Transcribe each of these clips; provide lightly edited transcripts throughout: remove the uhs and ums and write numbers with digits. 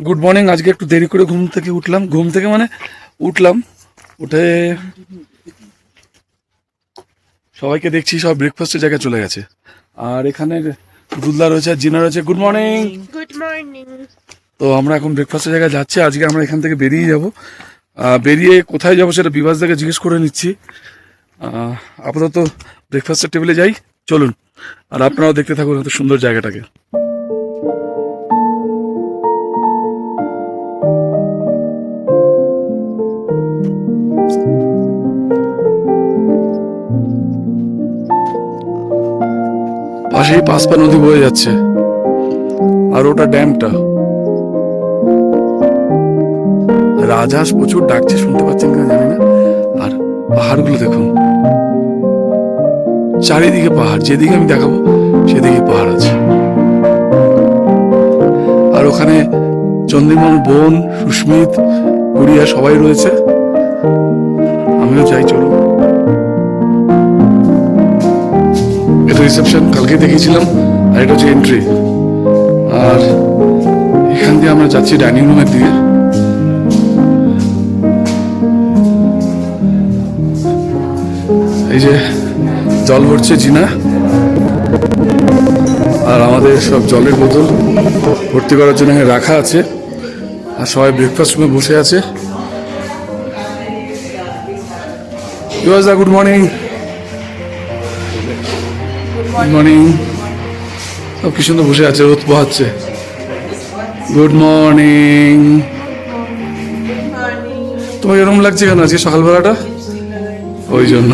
Good morning. আজকে একটু দেরি করে ঘুম থেকে উঠলাম। উঠে সবাইকে দেখছি সব ব্রেকফাস্টের জায়গায় চলে গেছে। আর এখানে দুধলা রয়েছে, জিনা রয়েছে। Good morning. Good morning. তো আমরা এখন ব্রেকফাস্টের জায়গায় যাচ্ছি। আজকে আমরা এখান থেকে বেরিয়ে যাব। বেরিয়ে কোথায় যাব সেটা বিভাস দাকে জিজ্ঞেস করে নিচ্ছি। আপাতত ব্রেকফাস্টের টেবিলে যাই, চলুন। আর আপনারাও দেখতে থাকুন এত সুন্দর জায়গাটাকে। পাশেই পাঁচপা নদী বয়ে যাচ্ছে, আর ওটা ড্যামটা। রাজহাঁস প্রচুর ডাকছে, শুনতে পাচ্ছেন কিনা জানি না। আর পাহাড়গুলো দেখুন, চারিদিকে পাহাড়, যেদিকে আমি দেখাবো সেদিকে পাহাড় আছে। আর ওখানে চন্দ্রিমন, বোন, সুস্মিত, গুড়িয়া সবাই রয়েছে। আমিও যাই, চলুন। এটা রিসেপশন, কালকে দেখিয়েছিলাম। আর এটা হচ্ছে এন্ট্রি। আর এখান দিয়ে আমরা যাচ্ছি ডাইনিং রুমের দিকে। এই যে জল ভরছে জিনা, আর আমাদের সব জলের বোতল ভর্তি করার জন্য এখানে রাখা আছে। আর সবাই ব্রেকফাস্ট রুমে বসে আছে। Good morning. Good morning. সব কি সুন্দর বসে আছে, রোদ পোহাচ্ছে। Good morning. তোমার এরকম লাগছে কেন আজকে সকালবেলাটা? ওই জন্য।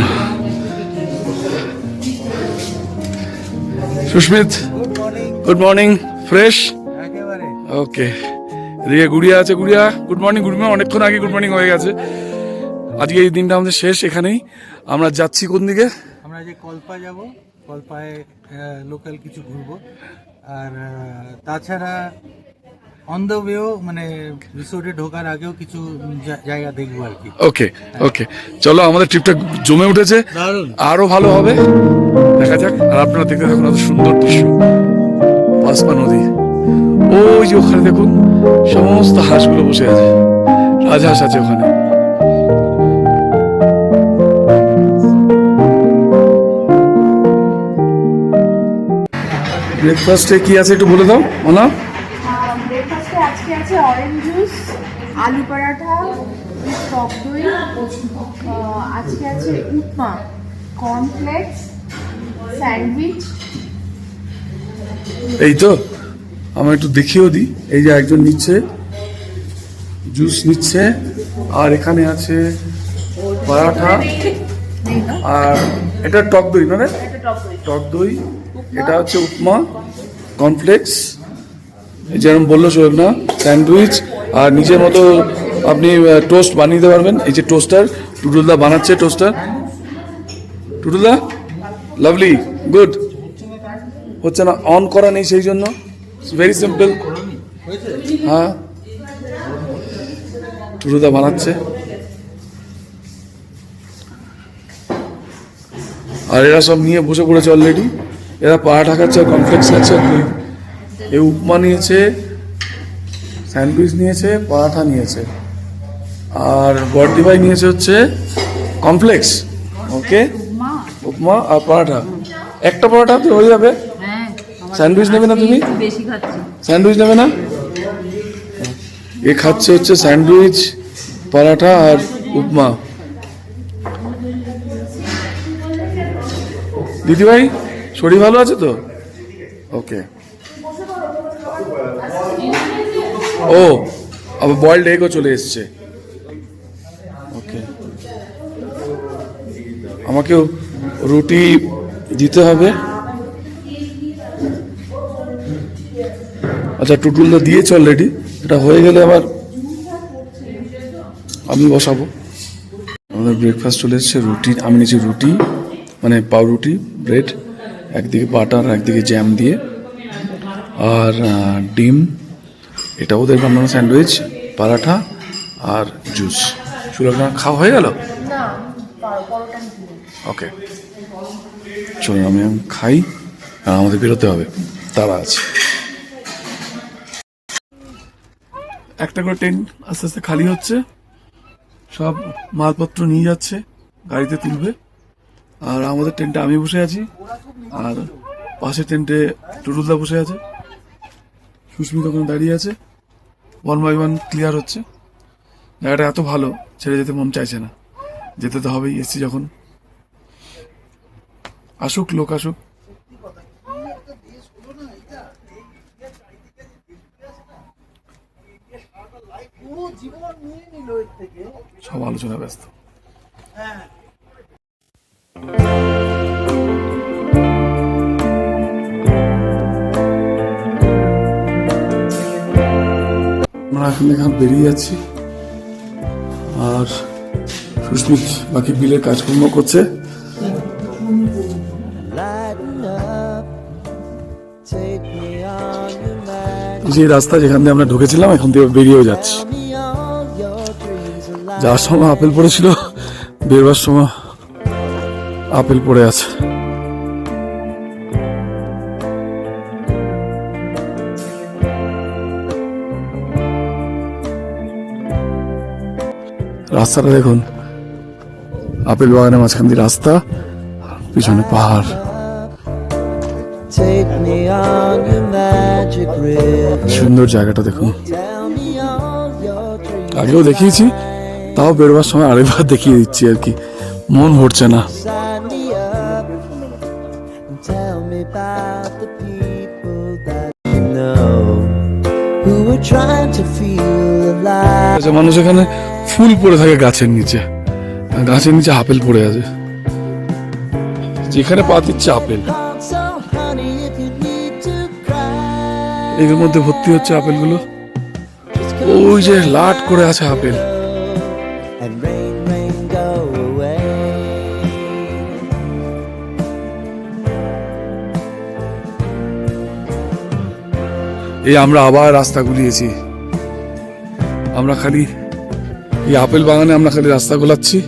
Susmit, good morning. ফ্রেশ ওকে। এদিকে গুড়িয়া আছে। গুড়িয়া, গুড মর্নিং। অনেকক্ষণ আগে গুড মর্নিং হয়ে গেছে। আজকে এই দিনটা আমাদের শেষ এখানেই। আমরা যাচ্ছি কোন দিকে? আমরা যে কল্পা যাব, কল্পায় লোকাল কিছু ঘুরবো। আর তাছাড়া অন দ্য ওয়েও মানে রিসোর্টে ঢোকার আগেও কিছু জায়গা দেখবো আর কি। ওকে ওকে, চলো। আমাদের ট্রিপটা জমে উঠেছে, আরো ভালো হবে, দেখা যাক। আর আপনারা দেখতে থাকুন এত সুন্দর দৃশ্য। পাঁচপা নদী, ওই যে ওখানে দেখুন সমস্ত হাঁসগুলো বসে আছে। রাজহাঁস আছে ওখানে। ব্রেকফাস্টে কি আছে একটু বলে দাও ওনা। ব্রেকফাস্টে আজকে আছে অরেঞ্জ জুস, আলু পরাঠা, টক দই। আজকে আছে উপমা, কর্নফ্লেক্স, স্যান্ডউইচ। এই তো, আমরা একটু দেখিয়েও দিই। এই যে একজন নিচ্ছে, জুস নিচ্ছে। আর এখানে আছে পরাঠা, আর এটা টক দই না রে? টক দই। এটা হচ্ছে উপমা, কর্নফ্লেক্স, যেরকম বললো সোহেব না, স্যান্ডউইচ। আর নিজের মতো আপনি টোস্ট বানিয়ে দিতে পারবেন। এই যে টোস্টার, টুটুলদা বানাচ্ছে টোস্টার। টুটুলদা, lovely, good. হচ্ছে না, অন করা নেই, সেই জন্য ভেরি সিম্পল। হ্যাঁ, টুটুলদা বানাচ্ছে। আর এরা সব নিয়ে বসে পড়েছে অলরেডি। এরা পরাঠা খাচ্ছে, কমপ্লেক্স খাচ্ছে। এ উপমা নিয়েছে, স্যান্ডউইচ নিয়েছে, পরাঠা নিয়েছে। আর বর্দি ভাই নিয়েছে হচ্ছে কমপ্লেক্স। ওকে, উপমা আর পরাঠা। একটা পরাঠা তো হয়ে যাবে। স্যান্ডউইচ নেবে না তুমি? স্যান্ডউইচ নেবে না? এ খাচ্ছে হচ্ছে স্যান্ডউইচ, পরাঠা আর উপমা। দিদিভাই শরীর ভালো আছে তো? ওকে। ও, আবার বয়েলড এগও চলে এসছে। ওকে, আমাকেও রুটি দিতে হবে। আচ্ছা, টুটুলদা দিয়েছে অলরেডি। এটা হয়ে গেলে আবার আমি বসাবো। আমাদের ব্রেকফাস্ট চলে এসছে। রুটি আমি নিয়েছি, রুটি মানে পাউরুটি, ব্রেড, একদিকে বাটার একদিকে জ্যাম দিয়ে, আর ডিম। এটা ওদের বানানো স্যান্ডউইচ, পরাঠা আর জুস। সুলগ্না খাওয়া হয়ে গেল? ওকে, চলুন আমি খাই। আর আমাদের বেরোতে হবে, তারা আছে। একটা করে টেন্ট আস্তে আস্তে খালি হচ্ছে, সব মালপত্র নিয়ে যাচ্ছে, গাড়িতে তুলবে। আর আমাদের টেন্টে আমি বসে আছি, আর পাশের টেন্টে টুটুলদা বসে আছে, সুস্মিতা ওখানে দাঁড়িয়ে আছে। 1 by 1 ক্লিয়ার হচ্ছে। জায়গাটা এত ভালো, ছেড়ে যেতে মন চাইছে না, যেতে তো হবেই, এসছি যখন। আসুক, লোক আসুক। সব আলোচনা ব্যস্ত। আমরা এখন বেরিয়ে যাচ্ছি, আর সুস্মিত বাকি বিলের কাজকর্ম করছে। যে রাস্তা যেখান দিয়ে আমরা ঢুকেছিলাম, এখন দিয়ে বেরিয়েও যাচ্ছি। যাওয়ার সময় আপেল পড়েছিল, বেরবার সময় আপেল পড়ে আছে। রাস্তাটা দেখুন, আপেল বাগানের মাঝখান দিয়ে রাস্তা, পিছনে পাহাড়। সুন্দর জায়গাটা দেখুন, আগেও দেখিয়েছি, তাও বেরোবার সময় আরেকবার দেখিয়ে দিচ্ছি আর কি, মন ভরছে না। মানুষ এখানে ফুল পড়ে থাকে গাছের নিচে, গাছের নিচে আপেল পড়ে আছে, যেখানে পা দিচ্ছে আপেল। এর মধ্যে ভর্তি হচ্ছে আপেলগুলো, ওই যে লাট করে আছে আপেল। এই আমরা আবার রাস্তা গুলিয়েছি, আমরা খালি এই আপেল বাগানে আমরা খালি রাস্তা গোলাচ্ছি।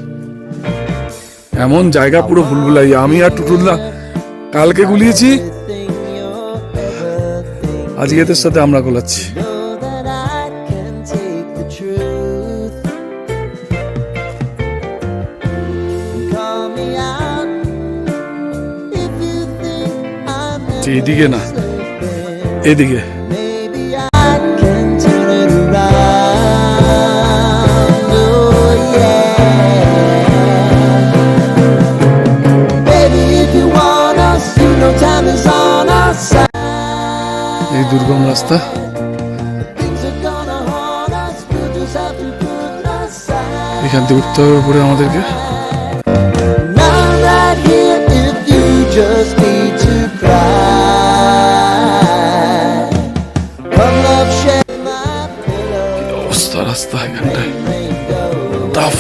এমন জায়গা পুরো ভুলভুলাই। আমি আর টুটুলদা কালকে গুলিয়েছি, আজকে এদের সাথে আমরা গোলাচ্ছি। এদিকে না, এদিকে এই দুর্গম রাস্তা। এখান থেকে উঠতে হবে উপরে আমাদেরকে। অবস্থা রাস্তা এখানটায় টাফ।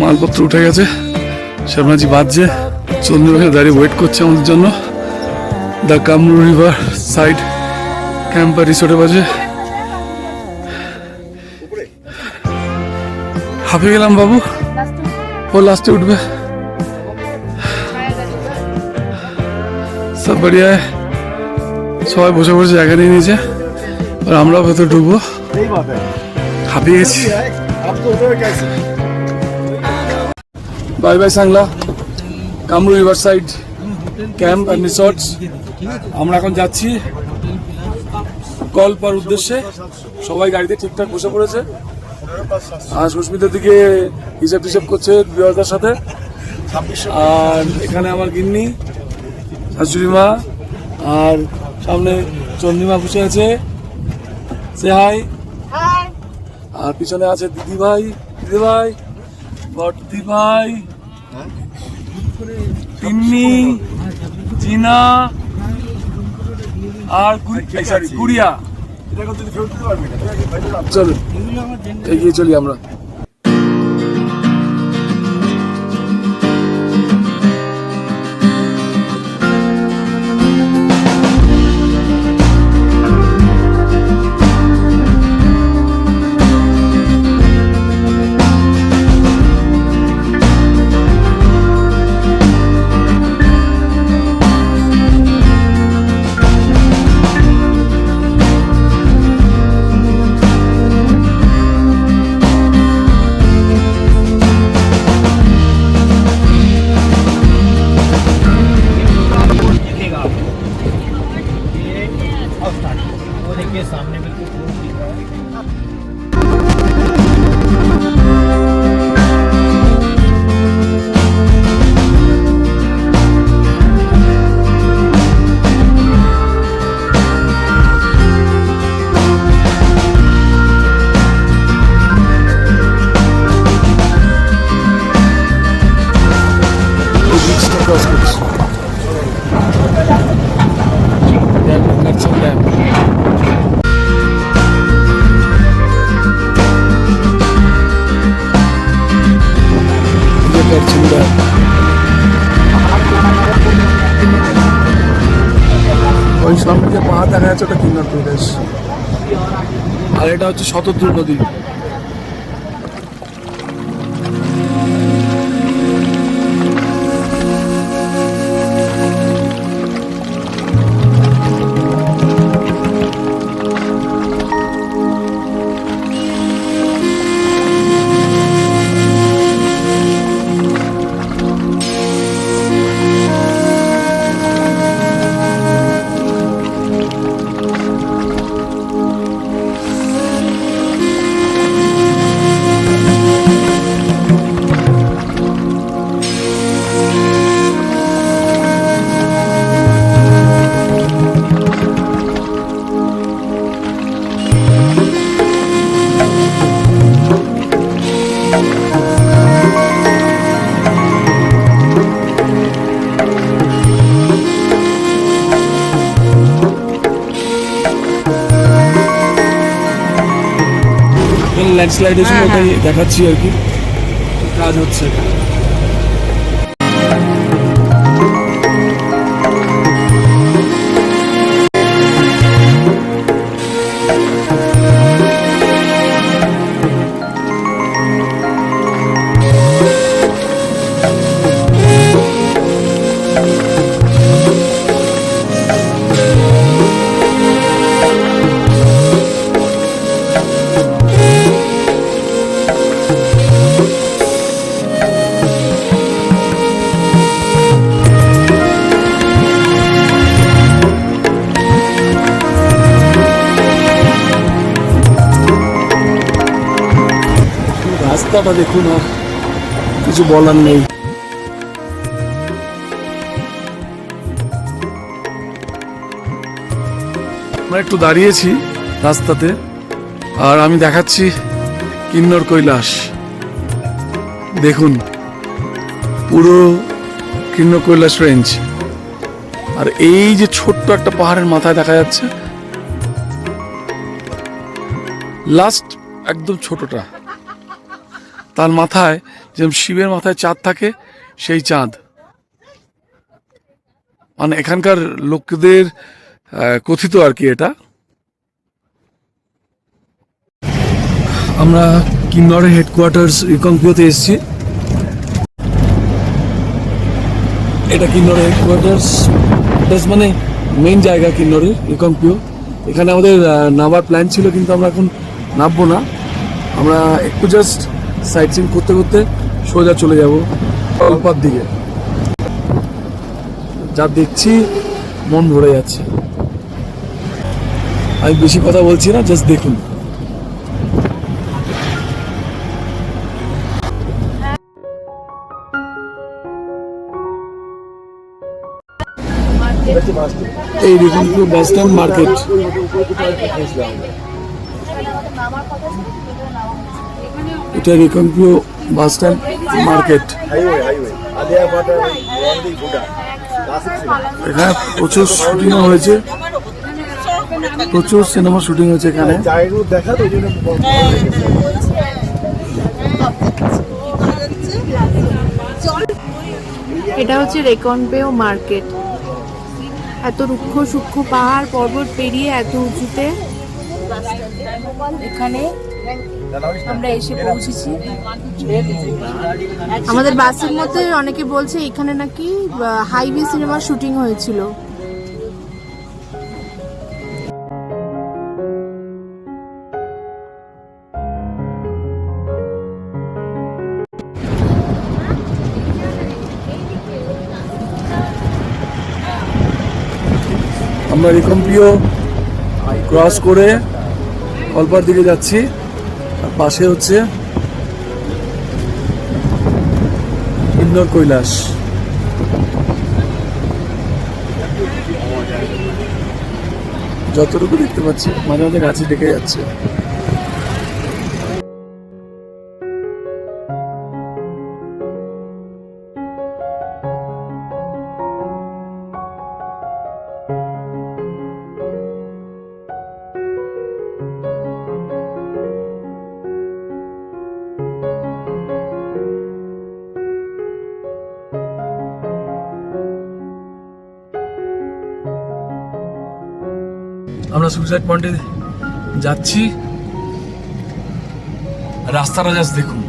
মালপত্র উঠে গেছে, শ্যামলাজি বাজছে, চন্দ্রবাবু দাঁড়িয়ে ওয়েট করছে আমাদের জন্য। দ্য কামরু রিভার সাইড ক্যাম্পার রিসোর্টে বাজে। হাঁপিয়ে গেলাম বাবু, ও লাস্টে উঠবে। সব বাড়িয়া, সবাই বসে বসে জায়গা নিয়ে নিয়েছে, আর আমরাও ভেতরে ঢুকবো। হাঁপিয়ে গেছি। Bye bye Sangla, Kamru river side camp and resorts. আমরা এখন যাচ্ছি কল্পার উদ্দেশ্যে। সবাই গাড়িতে ঠিকঠাক বসে পড়েছে, আর সুস্মিতার দিকে হিসাব টিসাব করছে বিবাহদার সাথে। আর এখানে আমার গিন্নি, শাশুড়ি মা, আর সামনে চন্দ্রিমা বসে আছে, সে হাই। আর পিছনে আছে দিদি ভাই, বড়দি ভাই, তিন্নি, জিনা, আর গুড়িয়া। চলো এগিয়ে চলি আমরা। সামনে যে পাহাড় দেখা যাচ্ছে ওটা কিন্নর কৈলাস, আর এটা হচ্ছে শতদ্রু নদী। ল্যান্ডস্লাইড এসে ওটাই দেখাচ্ছি আর কি, কাজ হচ্ছে। রাস্তাটা দেখুন, আর কিছু বলার নেই। আমরা একটু দাঁড়িয়েছি রাস্তাতে, আর আমি দেখাচ্ছি কিন্নর কৈলাস। দেখুন পুরো কিন্নর কৈলাস রেঞ্জ, আর এই যে ছোট্ট একটা পাহাড়ের মাথায় দেখা যাচ্ছে লাস্ট একদম ছোটটা, তার মাথায় যেমন শিবের মাথায় চাঁদ থাকে সেই চাঁদ, মানে এখানকার লোকদের কথিত আর কি এটা। আমরা কিন্নরের হেডকোয়ার্টার্স রিকংপিওতে এসেছি। এটা কিন্নরের হেডকোয়ার্টার্স, মানে মেইন জায়গা কিন্নরের রিকংপিও। এখানে আমাদের নামার প্ল্যান ছিল, কিন্তু আমরা এখন নামবো না। আমরা একটু জাস্ট সাইট সিন করতে করতে সোজা চলে যাব কলপার দিকে। যা দেখছি মন ভরে যাচ্ছে। আমি বেশি কথা বলছি না, জাস্ট দেখুন। এই দেখুন বাস স্ট্যান্ড মার্কেট। এটা রিকংপিও বাস স্ট্যান্ড মার্কেট। এখানে প্রচুর শুটিংও হয়েছে, প্রচুর সিনেমা শুটিং হয়েছে এখানে। এটা হচ্ছে রেকনপেও মার্কেট। এত রুক্ষ সূক্ষ্ম পাহাড় পর্বত পেরিয়ে এত উঁচুতে এখানে আমরা এসে পৌঁছেছি। আমাদের বাসের মধ্যে অনেকে বলছে এখানে নাকি হাইওয়ে সিনেমার শুটিং হয়েছিল। আমরা রিকংপিও ক্রস করে কলপার দিকে যাচ্ছি, আর পাশে হচ্ছে কিন্নর কৈলাস। যতটুকু দেখতে পাচ্ছি মাঝে মাঝে গাছে ডেকে যাচ্ছে। আমরা সুইসাইড পয়েন্টে যাচ্ছি, রাস্তাটা জাস্ট দেখুন।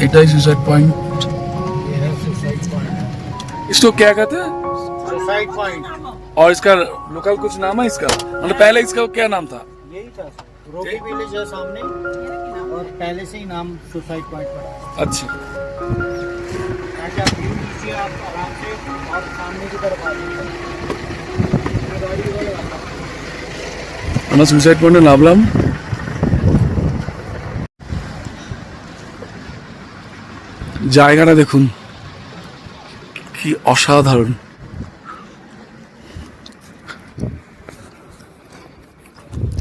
एटाई सुसाइड पॉइंट। ये है सुसाइड पॉइंट। इसको क्या कहते हैं? सुसाइड पॉइंट और इसका लोकल कुछ नाम है इसका? मतलब पहले इसका क्या नाम था? यही था, रोटी विलेज है सामने, और पहले से ही नाम सुसाइड पॉइंट पड़ा। अच्छा, ताकि आप व्यू लीजिए, आप आराम से और सामने की तरफ आ जाइए। আমরা সুইসাইড পয়েন্টে নামলাম। জায়গাটা দেখুন কি অসাধারণ।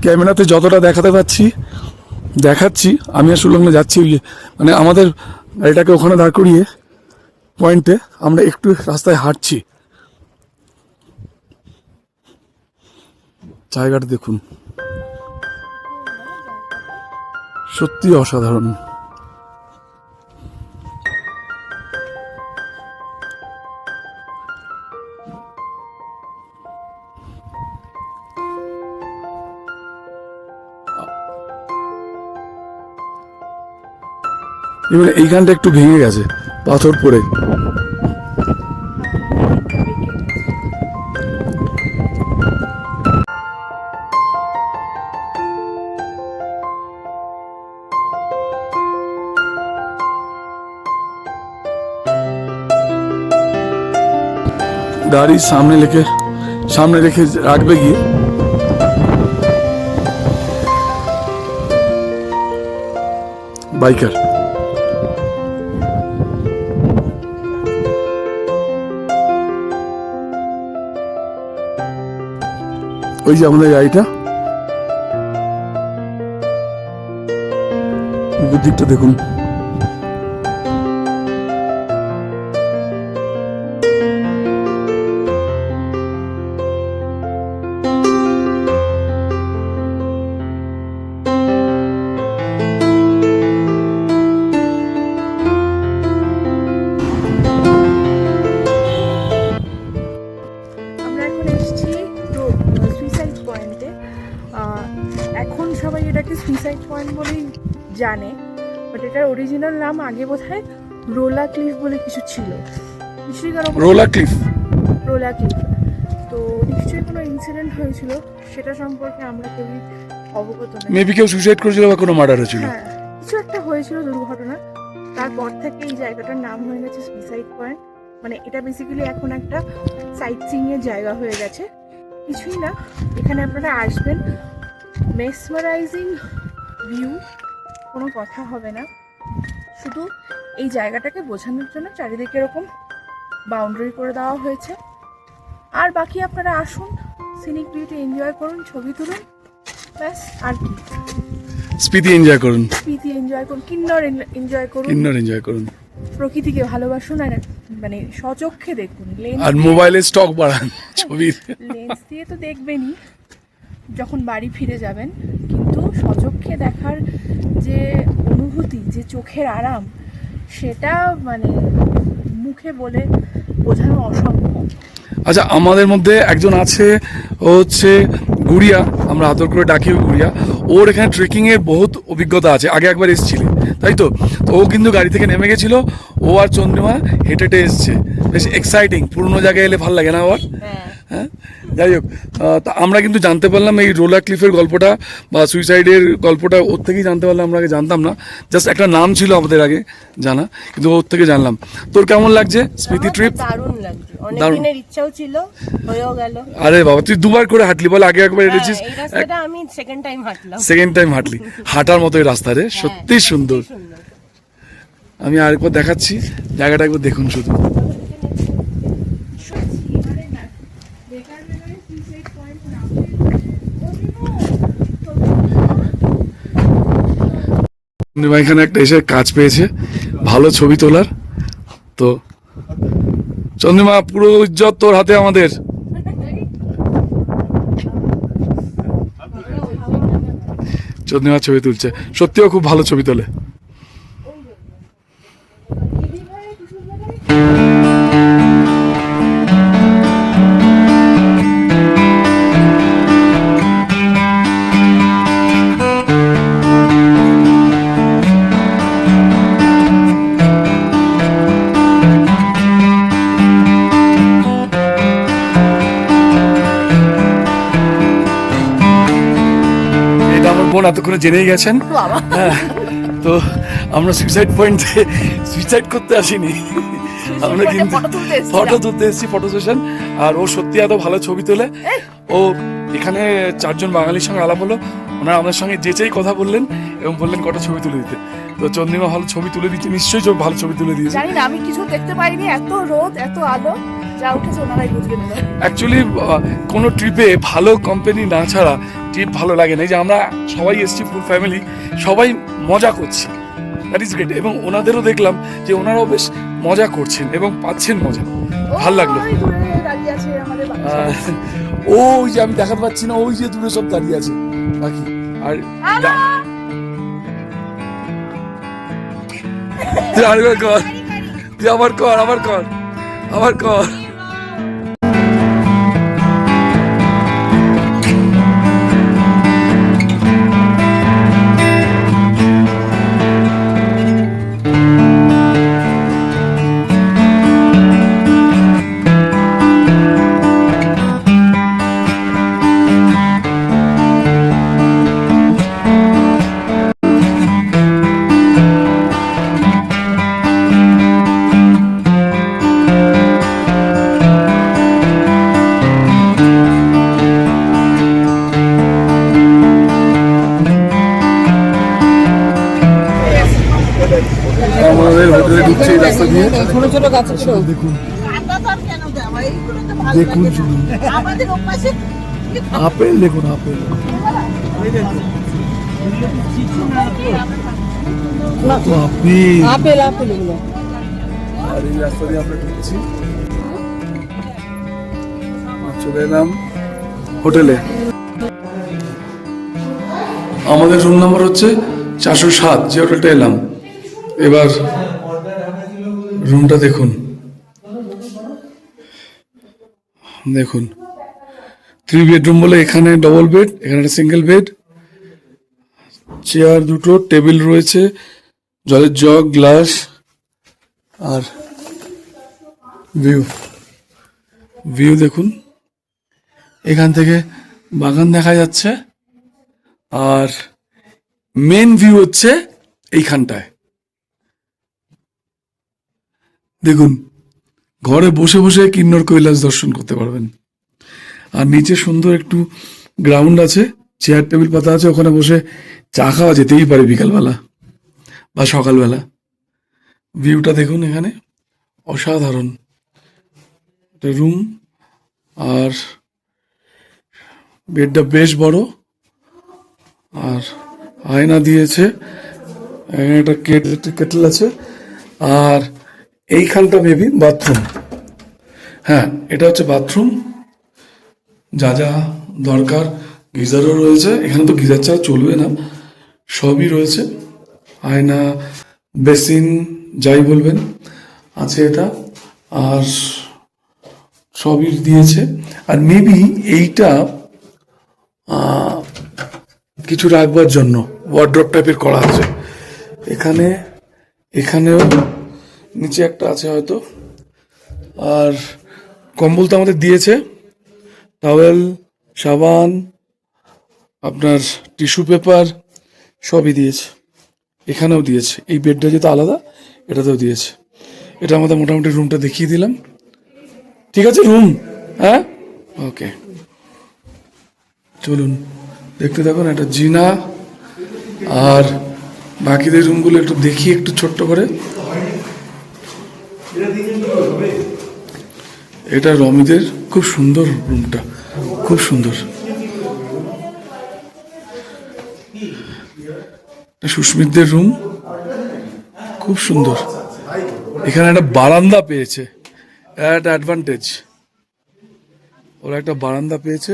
ক্যামেরাতে যতটা দেখাতে পাচ্ছি দেখাচ্ছি, আমি আর সুলগ্ন যাচ্ছি ওই মানে আমাদের গাড়িটাকে ওখানে দাঁড় করিয়ে পয়েন্টে আমরা একটু রাস্তায় হাঁটছি। জায়গাটা দেখুন, সত্যি অসাধারণ। এবার এইখানটা একটু ভেঙে গেছে, পাথর পড়ে। गाड़ी सामने রেখে রাখবে গিয়ে বাইকার। ওই যে আমাদের গাড়িটা, দিকটা দেখুন। এখন সবাই এটাকে সুইসাইড পয়েন্ট বলেই জানে, বাট এটার অরিজিনাল নাম আগে বোধহয় রোলা ক্লিফ বলে কিছু ছিল। নিশ্চয়ই রোলা ক্লিফ। তো নিশ্চয়ই কোনো ইনসিডেন্ট হয়েছিল, সেটা সম্পর্কে আমরা কেউই অবগত নই। মেবি কেউ সুইসাইড করেছিল বা কোনো মার্ডার হয়েছিল। হ্যাঁ, কিছু একটা হয়েছিল, দুর্ঘটনা। তারপর থেকে এই জায়গাটার নাম হয়ে গেছে সুইসাইড পয়েন্ট। মানে এটা বেসিক্যালি এখন একটা সাইট সিইং এর জায়গা হয়ে গেছে, কিছুই না। এখানে আপনারা আসবেন, মেসমারাইজিং ভিউ, কোনো কথা হবে না। শুধু এই জায়গাটাকে বোঝানোর জন্য চারিদিকে এরকম বাউন্ডারি করে দেওয়া হয়েছে। আর বাকি আপনারা আসুন, সিনিক বিউটি এনজয় করুন, ছবি তুলুন, ব্যাস। আর কি, স্পিতি এনজয় করুন, কিন্নর এনজয় করুন, প্রকৃতিকে ভালোবাসুন, আর মানে সচক্ষে দেখুন। আর মোবাইলে স্টক বাড়ান ছবির। লেন্স দিয়ে তো দেখবেনই যখন বাড়ি ফিরে যাবেন, কিন্তু সচক্ষে দেখার যে অনুভূতি, যে চোখের আরাম, সেটা মানে মুখে বলে বোঝানো অসম্ভব। আচ্ছা, আমাদের মধ্যে একজন আছে, ও হচ্ছে গুড়িয়া, আমরা আদর করে ডাকি গুড়িয়া। ওর এখানে ট্রেকিং এর বহুত অভিজ্ঞতা আছে, আগে একবার এসেছিল, তাই তো? ও কিন্তু গাড়ি থেকে নেমে গেছিল, ও আর চন্দ্রিমা হেঁটে হেঁটে এসছে। বেশ এক্সাইটিং। পুরনো জায়গায় এলে ভালো লাগে না আবার? হ্যাঁ, যাই হোক, তা আমরা কিন্তু জানতে পারলাম এই রোলার ক্লিফের গল্পটা বা সুইসাইডের গল্পটা ওর থেকেই জানতে পারলাম, আমরা আগে জানতাম না, জাস্ট একটা নাম ছিল আমাদের আগে জানা, কিন্তু ওর থেকে জানলাম। তোর কেমন লাগছে স্মৃতি ট্রিপ? দারুণ লাগছে, অনেক দারুণ। দিনের ইচ্ছাও ছিল, হয়েও গেল। আরে বাবা, তুই দুবার করে হাঁটলি বল, আগে একবার হেঁটেছিস, এই রাস্তাটা আমি সেকেন্ড টাইম হাঁটলাম। সেকেন্ড টাইম হাঁটলি, হাঁটার মতো এই রাস্তা রে, সত্যি সুন্দর। সুন্দর। আমি আরেকবার দেখাচ্ছি জায়গাটা, একবার দেখুন শুধু। চন্দ্রিমা এখানে একটা এসে কাজ পেয়েছে ভালো ছবি তোলার, তো চন্দ্রিমা পুরো ইজ্জত তোর হাতে আমাদের। চন্দ্রিমা ছবি তুলছে, সত্যিও খুব ভালো ছবি তোলে। এটা আমার বোন এতক্ষণে জেনেই গেছেন। হ্যাঁ, তো আমরা সুইসাইড পয়েন্টে সুইসাইড করতে আসিনি, আমরা কিন্তু ফটো তুলতে এসেছি, ফটো সেশন। আর ও সত্যি এত ভালো ছবি তোলে। ও এখানে 4 জন বাঙালির সঙ্গে আলাপ হলো, ওনারা আমাদের সঙ্গে যেচেই কথা বললেন এবং বললেন কটা ছবি তুলে দিতে। তো চন্দ্রিমা ভালো ছবি তুলে দিচ্ছে, নিশ্চয়ই ভালো ছবি তুলে দিয়েছে। জানি না, আমি কিছু দেখতে পাইনি, এত রোদ এত আলো, যা উঠেছে ওনারাই বুঝবে না। অ্যাকচুয়ালি কোনো ট্রিপে ভালো কোম্পানি না ছাড়া ট্রিপ ভালো লাগে না। এই যে আমরা সবাই এসছি, ফুল ফ্যামিলি, সবাই মজা করছি, দ্যাট ইজ গ্রেট। এবং ওনাদেরও দেখলাম যে ওনারাও বেশ মজা করছেন এবং পাচ্ছেন মজা, ভাল লাগলো। ওই দূরে দাঁড়িয়ে আছে আমাদের বাচ্চা। ওই যে আমি দেখাতে পাচ্ছি না, ওই যে দূরে সব দাঁড়িয়ে আছে বাকি। আর তুই আরেকবার কর, তুই আবার কর, আবার কর, আবার কর। আমাদের হোটেলে ঢুকছে এই রাস্তা দিয়ে, ছোট ছোট গাছ দেখুন দেখুন শুধু আপেল, দেখুন আপেল, কত আপেল। আপেল আপেল এগুলো। আর এই রাস্তা দিয়ে আমরা ঢুকছি, আর চলে এলাম হোটেলে। আমাদের রুম নাম্বার হচ্ছে 407, যে হোটেলটা এলাম। এবার রুমটা দেখুন, দেখুন 3 বেডরুম বলে এখানে ডবল বেড, এখানে একটা সিঙ্গেল বেড, চেয়ার দুটো, টেবিল রয়েছে, জলের জগ, গ্লাস, আর ভিউ দেখুন, এখান থেকে বাগান দেখা যাচ্ছে। আর মেন ভিউ হচ্ছে এইখানটায়, দেখুন ঘরে বসে বসে কিন্নর কৈলাস দর্শন করতে পারবেন। আর নিচে সুন্দর একটু গ্রাউন্ড আছে, চেয়ার টেবিল পাতা আছে, ওখানে বসে চা খাওয়া যেতেই পারে বিকালবেলা বা সকালবেলা। ভিউটা দেখুন, এখানে অসাধারণ একটা রুম। আর বেডটা বেশ বড়, আর আয়না দিয়েছে, এখানে একটা কেটল আছে। আর এইখানটা মেবি বাথরুম, হ্যাঁ এটা হচ্ছে বাথরুম, যা যা দরকার, গিজারও রয়েছে এখানে, তো গিজার ছাড়া চলবে না, সবই রয়েছে, আয়না, বেসিন, যাই বলবেন আছে এটা, আর সবই দিয়েছে। আর মেবি এইটা কিছু রাখবার জন্য ওয়ার্ড্রপ টাইপের করা আছে এখানে, এখানেও নিচে একটা আছে হয়তো। আর কম্বল তো আমাদের দিয়েছে, টাওয়েল, সাবান, আপনার টিস্যু পেপার সবই দিয়েছে, এখানেও দিয়েছে। এই বেডটা যেটা আলাদা, এটাতেও দিয়েছে। এটা আমাদের মোটামুটি রুমটা দেখিয়ে দিলাম। ঠিক আছে রুম, হ্যাঁ ওকে, চলুন দেখতে থাকুন। একটা জিনা, আর বাকিদের রুমগুলো একটু দেখি একটু ছোট্ট করে। এটা রমিদের, খুব সুন্দর রুমটা, খুব সুন্দর। সুস্মিতদের রুম খুব সুন্দর। এখানে একটা বারান্দা পেয়েছে, একটা অ্যাডভান্টেজ, ওরা একটা বারান্দা পেয়েছে।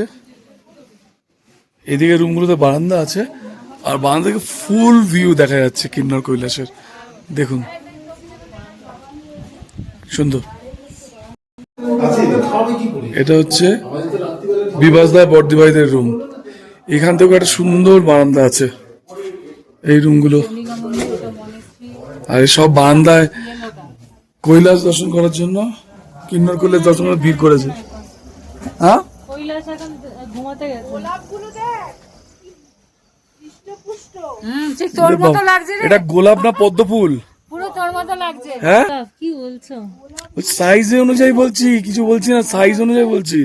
এদিকে রুমগুলোতে বারান্দা আছে, আর বারান্দা থেকে ফুল ভিউ দেখা যাচ্ছে কিন্নর কৈলাসের। দেখুন সুন্দর। এটা হচ্ছে বিভাসদা বর্দিভাইদের রুম। এখান থেকে একটা সুন্দর বারান্দা আছে, এই রুমগুলো। আর সব বারান্দায় কৈলাস দর্শন করার জন্য, কিন্নর কৈলাস দর্শন করে ভিড় করেছে। হ্যাঁ কৈলাস এখন ঘুমাতে গেছে। ঠিক তোর মতো লাগছে রে, এটা গোলাপ না পদ্ম ফুল? পুরো তোর মতো লাগছে। হ্যাঁ কি বলছো? সাইজ অনুযায়ী বলছি, কিছু বলছি না, সাইজ অনুযায়ী বলছি।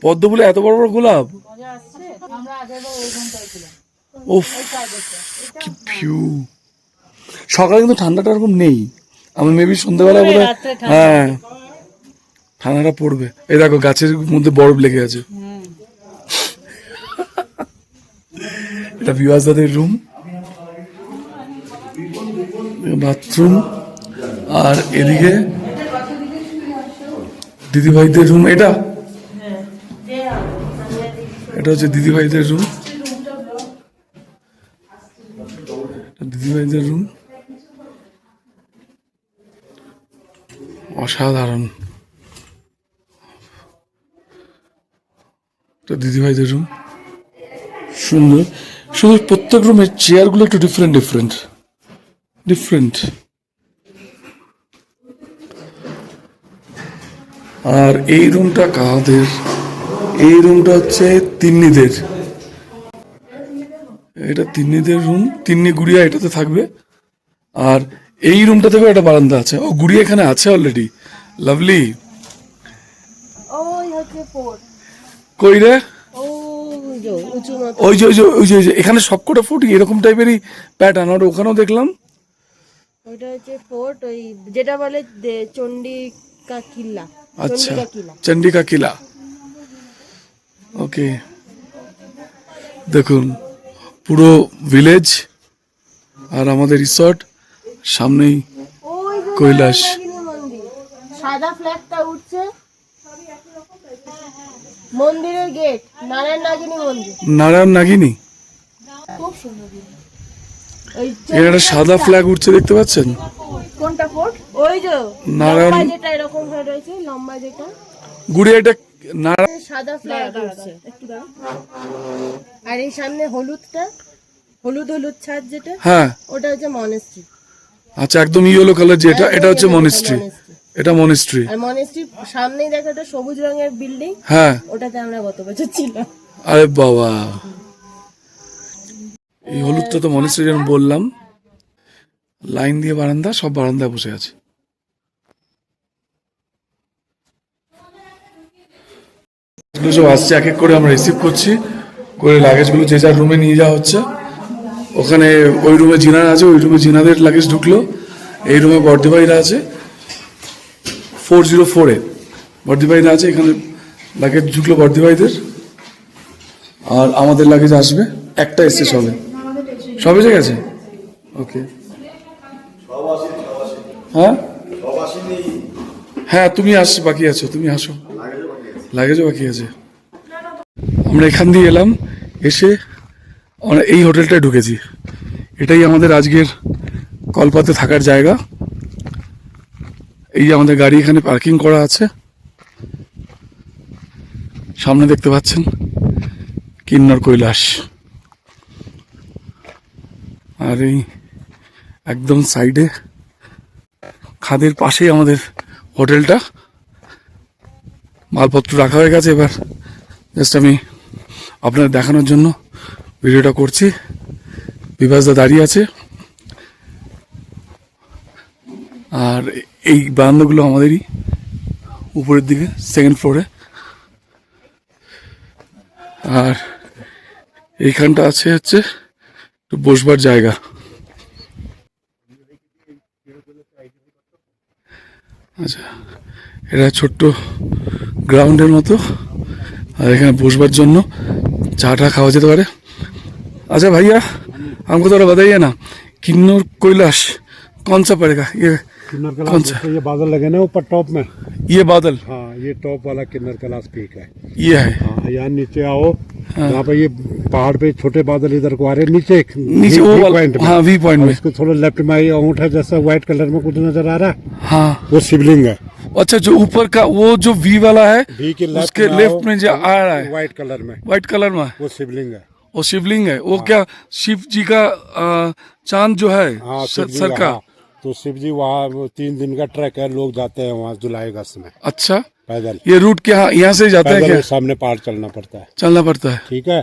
পদ্ম ফুলে এত বড় বড় গোলাপ, মজা আসছে। আমরা আগেরবার ওই ঘন্টায় ছিলাম। ওফ কি ভিউ। সকালে কিন্তু ঠান্ডাটা এরকম নেই, আমি মেবি সন্ধ্যাবেলা বোধ হয়, রাত্রে ঠান্ডা। হ্যাঁ ঠান্ডাটা পড়বে। এই দেখো গাছের মধ্যে বরফ লেগে আছে। এটা বিভাসদাদের রুম, বাথরুম, আর এদিকে দিদিভাইদের রুম। এটা হচ্ছে দিদিভাইদের রুম, দিদিভাইদের রুম অসাধারণ। দিদিভাইদের রুম সুন্দর সুন্দর। প্রত্যেক রুমের চেয়ারগুলো একটু ডিফারেন্ট ডিফারেন্ট ডিফারেন্ট। আর এই রুমটা কাদের? এই রুমটা হচ্ছে তিন্নিদের। এটা তিন্নিদের রুম, তিন্নি গুড়িয়া এটাতে থাকবে। আর এই রুমটা থেকেও একটা বারান্দা আছে। ও গুড়িয়া এখানে আছে অলরেডি, লাভলি। ওই হচ্ছে ফোর্ট, কই রে? ওই যে উঁচু মতো। ওই যে ওই যে ওই যে ওই যে এখানে সবকটা ফুট এরকম টাইপেরই প্যাটার্ন, আর ওখানেও দেখলাম। ওইটা হচ্ছে ফোর্ট, ওই যেটা বলে চন্ডিকা কিল্লা। আচ্ছা, চন্ডিকা কিল্লা। চন্ডিকা কিলা। ওকে, দেখুন পুরো ভিলেজ আর আমাদের রিসর্ট, সামনেই ওই যে কৈলাস। নারায়ণ নাগিনী মন্দির, সাদা ফ্ল্যাগটা উঠছে, মন্দিরের গেট, নারায়ণ নাগিনী মন্দির। নারায়ণ নাগিনী, খুব সুন্দর। ওই এর একটা সাদা ফ্ল্যাগ উঠছে দেখতে পাচ্ছেন? কোনটা ফোর্ট? ওই যে নারায়ণ- লম্বা যেটা এরকম হয়ে রয়েছে, লম্বা যেটা গুড়িয়া, এটা নারায়ণ। সাদা ফ্ল্যাগ উঠছে। আর এই সামনে হলুদটা, হলুদ হলুদ ছাদ যেটা, হ্যাঁ ওটা হচ্ছে মনেস্ট্রি। আচ্ছা, একদম ইয়েলো কালার যেটা, এটা হচ্ছে মনিস্ট্রি। এটা মনিস্ট্রি। আর মনেস্ট্রির সামনেই দেখো একটা সবুজ রঙের বিল্ডিং, হ্যাঁ, ওটাতে আমরা গত বছর ছিলাম। আরে বাবা, এই হলুদটা তো মনিস্ট্রি, যেন বললাম। লাইন দিয়ে বারান্দা, সব বারান্দায় বসে আছে। এগুলো সব আসছে এক এক করে, আমরা রিসিভ করছি করে, লাগেজগুলো যে যার রুমে নিয়ে যাওয়া হচ্ছে। ওখানে ওই রুমে জিনার আছে, ওই রুমে জিনাদের লাগেজ ঢুকলো। এই রুমে বর্দিভাইরা আছে 404-এ, বর্দিভাইরা আছে এখানে, লাগেজ ঢুকলো বর্দিভাইদের। আর আমাদের লাগেজ আসবে, একটা এসছে সবে, সব এসে গেছে। ওকে, হ্যাঁ হ্যাঁ তুমি বাকি আছো, তুমি আসো, লাগেজও বাকি আছে। আমরা এখান দিয়ে এলাম, এসে আমরা এই হোটেলটায় ঢুকেছি। এটাই আমাদের আজকের কলপাতে থাকার জায়গা। এই যে আমাদের গাড়ি এখানে পার্কিং করা আছে, সামনে দেখতে পাচ্ছেন কিন্নর কৈলাস। আর এই একদম সাইডে খাদের পাশেই আমাদের হোটেলটা। মালপত্র রাখা হয়ে গেছে, এবার জাস্ট আমি আপনাদের দেখানোর জন্য ভিডিওটা করছি। বিভাসদা দাঁড়িয়ে আছে, আর এই বারান্দাগুলো আমাদেরই, উপরের দিকে সেকেন্ড ফ্লোরে। আর এইখানটা আছে হচ্ছে একটু বসবার জায়গা। আচ্ছা, এটা ছোট্ট গ্রাউন্ডের মতো, আর এখানে বসবার জন্য চা টা খাওয়া যেতে পারে। अच्छा भैया, हमको थोड़ा बताइए ना, किन्नौर कैलाश कौन सा पड़ेगा? ये किन्नर कैलाश कौन सा? ये बादल लगे ना ऊपर टॉप में। ये बादल, हाँ, ये टॉप वाला किन्नर कैलाश पीक है। ये है। हाँ, यहाँ नीचे आओ, यहाँ पे ये पहाड़ पे छोटे बादल इधर को आ रहे हैं, नीचे नीचे वो वाला, पॉइंट में। हाँ वी पॉइंट और में। इसको थोड़ा लेफ्ट में आइए, अंगूठा जैसा व्हाइट कलर में कुछ नजर आ रहा है, हाँ, वो शिवलिंग है। अच्छा, जो ऊपर का वो जो वी वाला है, वी के उसके लेफ्ट में जो आ रहा है व्हाइट कलर में, व्हाइट कलर में, वो शिवलिंग है। वो शिवलिंग है। वो क्या शिव जी का चांद जो है हाँ, शिव जी सर का? हाँ। तो शिव जी वहाँ 3 दिन का ट्रैक है, लोग जाते हैं वहाँ जुलाई अगस्त में अच्छा, पैदल। ये रूट क्या यहाँ से जाता है पैदल क्या? सामने पहाड़ चलना पड़ता है, चलना पड़ता है। ठीक है।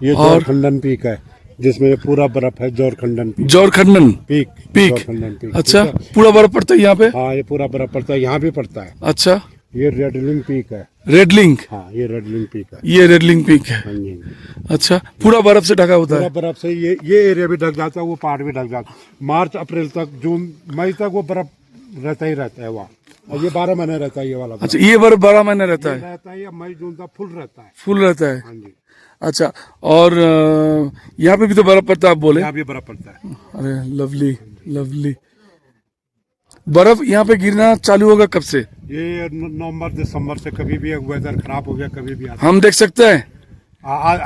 ये और- जोरखंडन पीक है, जिसमें ये पूरा बर्फ है, जोरखंडन पीक। जोरखंडन पीक पीक, जोरखंडन पीक, अच्छा, ठीक है? पूरा बर्फ पड़ता है यहाँ पे? हाँ, ये पूरा बर्फ पड़ता है, यहाँ भी पड़ता है। अच्छा, ये रेडलिंग पीक है। रेडलिंग, हाँ, ये रेडलिंग पीक है। ये रेडलिंग पीक है। हाँ जी, हाँ जी। अच्छा, पूरा बर्फ से ढका होता पूरा है। बर्फ से ये एरिया भी ढक जाता है, वो पहाड़ भी ढक जाता है। मार्च अप्रैल तक, जून मई तक वो बर्फ रहता ही रहता है वहाँ। और ये 12 महीने रहता है ये वाला बर्फ। अच्छा, ये बर्फ 12 महीने रहता ये है, रहता है, या मई जून तक फुल रहता है। फुल रहता है। हाँ जी, अच्छा, और यहाँ पे भी तो बर्फ पड़ता है आप बोले? यहाँ भी बर्फ पड़ता है। अरे लवली लवली। बर्फ यहाँ पे गिरना चालू होगा कब से? ये नवंबर दिसंबर से, कभी भी वेदर खराब हो गया, कभी भी आता हम देख सकते हैं?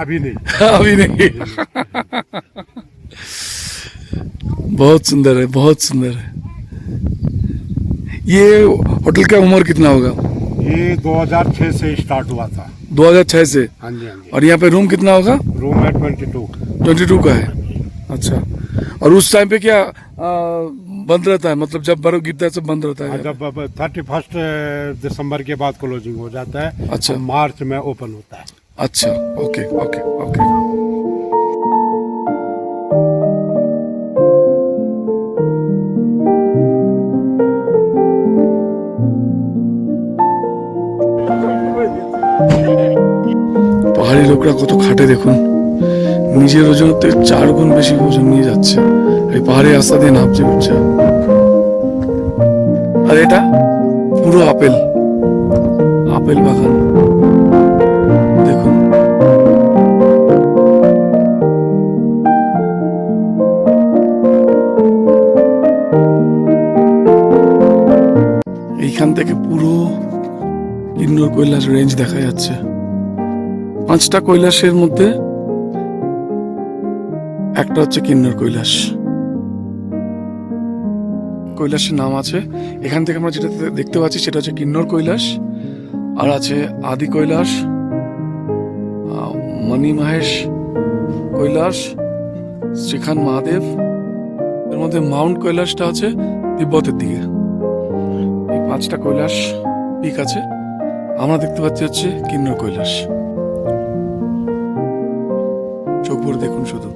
अभी नहीं। अभी नहीं। बहुत सुंदर है, बहुत सुंदर है। ये होटल का उम्र कितना होगा? ये 2006 से स्टार्ट हुआ था। 2006 से। हाँ जी, हाँ जी। और यहाँ पे रूम कितना होगा? रूम है 22। 22 का है। अच्छा, और उस टाइम पे क्या बंद रहता है, मतलब जब बर्फ गिरता है सब बंद रहता है? जब 31 दिसंबर के बाद क्लोजिंग हो जाता है। अच्छा। और मार्च में ओपन होता है। अच्छा, ओके ओके ओके। পাহাড়ি লোকরা কত খাটে দেখুন, নিজের ওজন থেকে 4 গুণ বেশি ওজন নিয়ে যাচ্ছে, এই পাহাড়ি রাস্তা দিয়ে নামছে উঠছে। আর এটা পুরো আপেল, আপেল বাগান দেখুন। এইখান থেকে পুরো কিন্নর কৈলাস রেঞ্জ দেখা যাচ্ছে। 5টা কৈলাসের মধ্যে একটা হচ্ছে কিন্নর কৈলাস। কৈলাসের নাম আছে। এখান থেকে আমরা যেটা দেখতে পাচ্ছি সেটা হচ্ছে কিন্নর কৈলাস, আর আছে আদি কৈলাস, মণি মহেশ কৈলাস, শ্রীখান মহাদেব। এর মধ্যে মাউন্ট কৈলাসটা আছে তিব্বতের দিকে। এই 5টা কৈলাস পিক আছে। আমরা দেখতে পাচ্ছি হচ্ছে কিন্নর কৈলাস। চোখ ভরে দেখুন শুধু।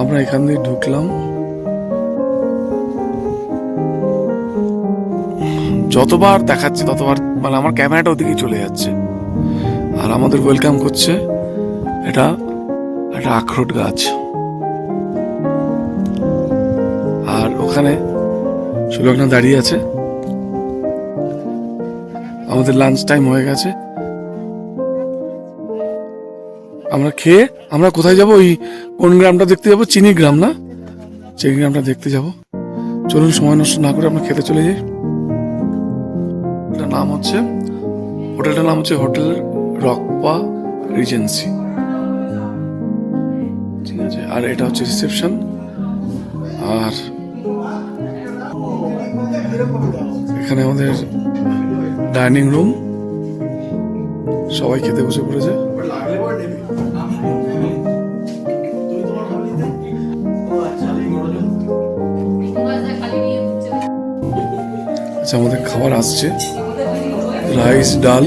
আমরা এখান দিয়ে ঢুকলাম, যতবার দেখাচ্ছে ততবার মানে আমার ক্যামেরাটা ওদিকেই চলে যাচ্ছে। আর আমাদের ওয়েলকাম করছে এটা একটা আখরোট গাছ। আর ওখানে সুলগ্না দাঁড়িয়ে আছে। আমাদের লাঞ্চ টাইম হয়ে গেছে। আমরা খেয়ে আমরা কোথায় যাব? ওই কোন গ্রামটা দেখতে যাব? চিনি গ্রাম না, চিনি গ্রামটা দেখতে যাব। চলুন সময় নষ্ট না করে আমরা খেতে চলে যাই। হোটেলটার নাম হচ্ছে হোটেল রকপা রিজেন্সি, ঠিক আছে। আর এটা হচ্ছে রিসেপশন। আর এখানে আমাদের ডাইনিং রুম, সবাই খেতে বসে পড়েছে। আচ্ছা, আমাদের খাবার আসছে। রাইস ডাল,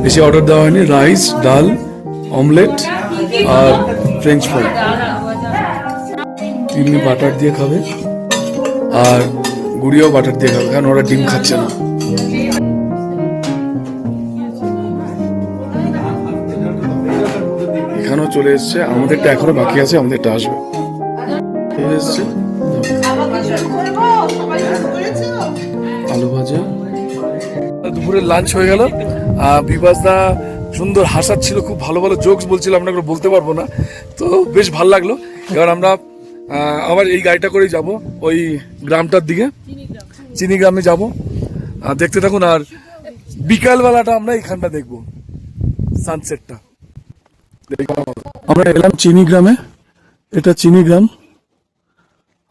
বেশি অর্ডার দেওয়া হয়নি, রাইস ডাল অমলেট আর ফ্রেঞ্চ ফ্রাই। তিনি বাটার দিয়ে খাবে আর গুড়িয়াও বাটার দিয়ে খাবে, কারণ ওরা ডিম খাচ্ছে না। এখানেও চলে এসছে, আমাদেরটা এখনো বাকি আছে, আমাদেরটা আসবে। চলে এসছে আলু ভাজা। দুপুরের লাঞ্চ হয়ে গেল। বিবাস দা সুন্দর হাসাচ্ছিল, খুব ভালো ভালো জোকস বলছিল, আপনাকে বলতে পারবো না, তো বেশ ভালো লাগলো। এবার আমরা আবার এই গাড়িটা করেই যাব ওই গ্রামটার দিকে, চিনি গ্রামে যাব। দেখতে থাকুন, আর বিকালবেলাটা আমরা এখানটা দেখবো, সানসেটটা। আমরা এলাম চিনি গ্রামে, এটা চিনি গ্রাম,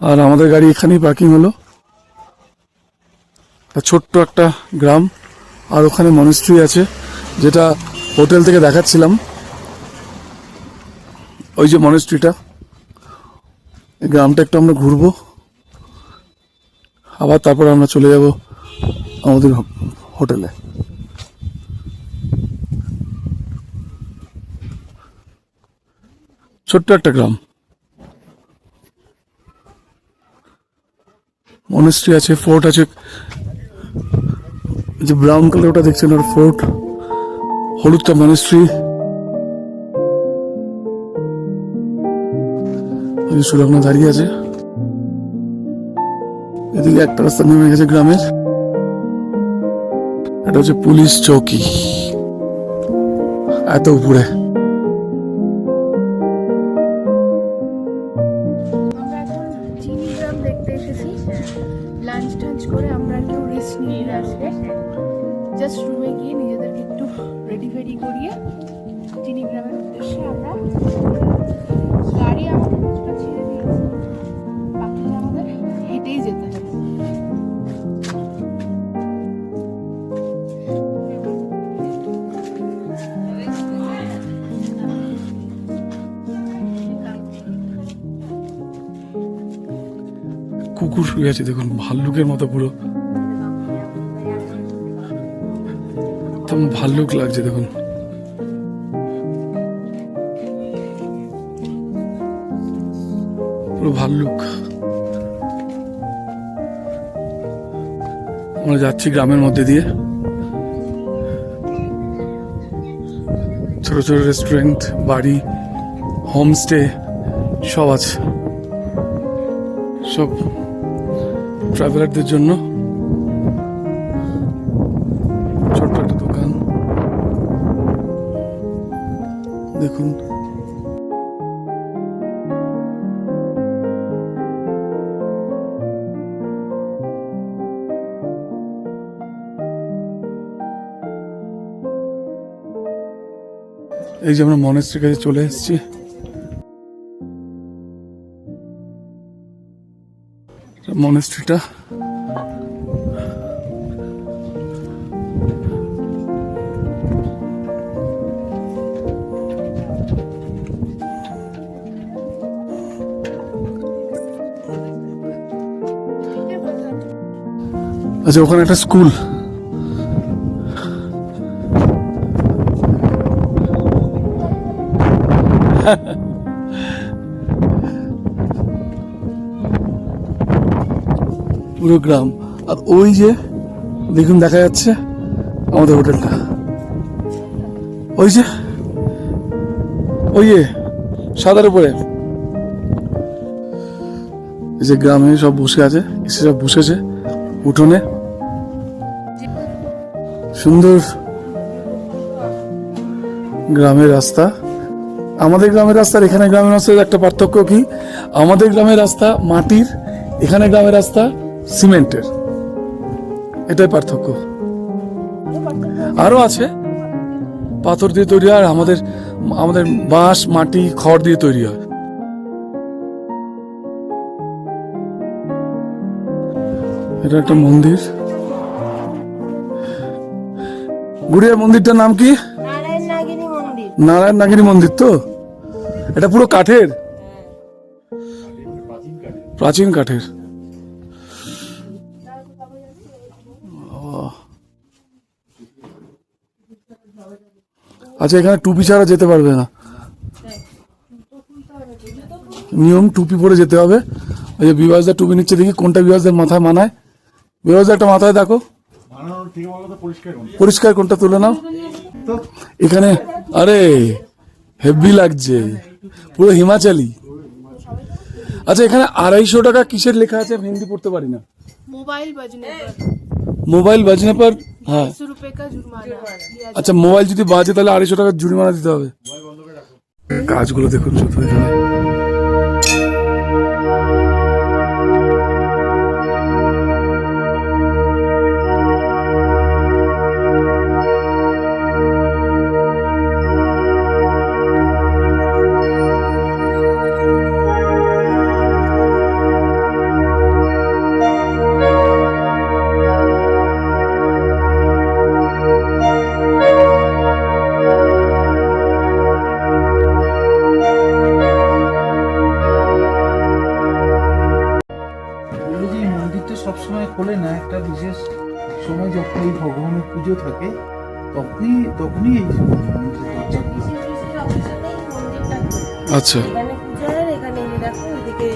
আর আমাদের গাড়ি এখানেই পার্কিং হলো। ছোট্ট একটা গ্রাম, আর ওখানে মনেস্ট্রি আছে, যেটা হোটেল থেকে দেখাচ্ছিলাম। ওই যে মনেস্ট্রিটা, এই গ্রামটা একটু আমরা ঘুরবো, আবার তারপর আমরা চলে যাব আমাদের হোটেলে। ছোট্ট একটা গ্রাম, মনেস্ট্রি আছে, ফোর্ট আছে, যে ব্রাউন কালার ওটা দেখছেন আর ফোর্ট, হলুদটা মনেস্ট্রি। সুলগ্ন দাঁড়িয়ে আছে, এদিকে একটা রাস্তা নেমে গেছে গ্রামের, এটা হচ্ছে পুলিশ চৌকি, এত উপরে। আমরা এখন চিনি গ্রাম দেখতে এসেছি। লাঞ্চ টাঞ্চ করে আমরা একটু রেস্ট নিয়ে আসবে, জাস্ট রুমে গিয়ে নিজেদেরকে একটু রেডি ফেডি করিয়ে চিনি গ্রামের উদ্দেশ্যে আমরা গাড়ি আমাদের কিছুটা ছেড়ে দিয়েছি, বাকি আমাদের হেঁটেই যেতে হবে। কুকুর শুয়ে আছে দেখুন, ভাল্লুকের মতো পুরো, একদম ভাল্লুক লাগছে দেখুন। পুরো ভাল্লুক। আমরা যাচ্ছি গ্রামের মধ্যে দিয়ে, ছোট ছোট রেস্টুরেন্ট, বাড়ি, হোমস্টে সব আছে, সব ট্রাভেলারদের জন্য। ছোট্ট একটা দোকান দেখুন। এই যে আমরা মনেস্ট্রির কাছে চলে এসেছি। মনেস্ট্রিটা আচ্ছা, ওখানে একটা স্কুল, পুরো গ্রাম। আর ওই যে দেখুন দেখা যাচ্ছে আমাদের হোটেলটা, ওই যে সাদার উপরে, এই যে গ্রামে সব বসে আছে, এসে সব বসেছে উঠোনে, সুন্দর গ্রামের রাস্তা। আমাদের গ্রামের রাস্তার এখানে গ্রামের রাস্তার একটা পার্থক্য কি, আমাদের গ্রামের রাস্তা মাটির, এখানে গ্রামের রাস্তা সিমেন্টের, এটাই পার্থক্য। আরো আছে, পাথর দিয়ে তৈরি হয়, আর আমাদের বাঁশ, মাটি, খড় দিয়ে তৈরি হয়। এটা একটা মন্দির, গুড়িয়ার মন্দিরটার নাম কি? নারায়ণ নাগিনী মন্দির। নারায়ণ নাগিনী মন্দির। তো এটা পুরো কাঠের, প্রাচীন কাঠের। আচ্ছা, এখানে টুপি ছাড়া যেতে পারবে না, নিয়ম টুপি পরে যেতে হবে। ওই যে বিভাসদার টুপি নিচ্ছে, দেখি কোনটা বিভাসদার মাথায় মানায়। বিভাসদা একটা মাথায় দেখো, পরিষ্কার কোনটা তুলে নাও। এখানে আরে হেভি লাগছে, পুরো হিমাচলি। আচ্ছা, এখানে 250 টাকা কিসের লেখা আছে? আমি হিন্দি পড়তে পারি না। मोबाइल बजने पर মোবাইল বাজনে পর, হ্যাঁ 100 रुपए का जुर्माना दिया আচ্ছা, মোবাইল যদি বাজে তাহলে 250 টাকা জরিমানা দিতে হবে। কাজগুলো দেখুন শুধু এখানে। বললো যে এই মন্দিরটা সবসময় খোলে না, একটা বিশেষ সময় যখন এই ভগবানের পুজো থাকে তখনই এই মন্দিরের দরজা খোলে। আচ্ছা, এখানে পুজো হয়, এখানে এই দেখো এদিকে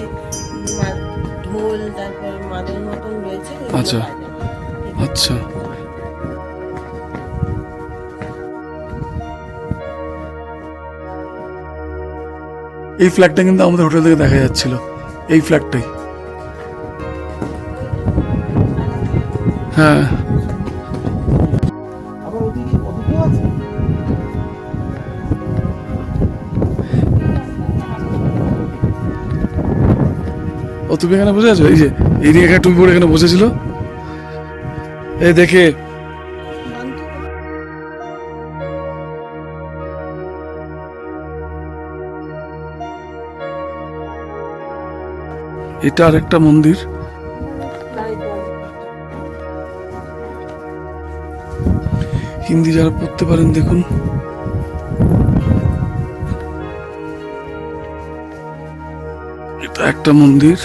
ঢোল তারপর মাদল মতন রয়েছে, এগুলো আচ্ছা। বাজায়। আচ্ছা, এই ফ্ল্যাগটা কিন্তু আমাদের হোটেল থেকে দেখা যাচ্ছিল, এই ফ্ল্যাগটাই। হ্যাঁ, আবার ওদিকেও আছে। ও তুমি এখানে বসে আছো? এই যে এই রেখা টুপি পরে এখানে বসেছিল, এই দেখে। এটা আরেকটা মন্দির। হিন্দি যারা পড়তে পারেন দেখুন। এটা একটা মন্দির।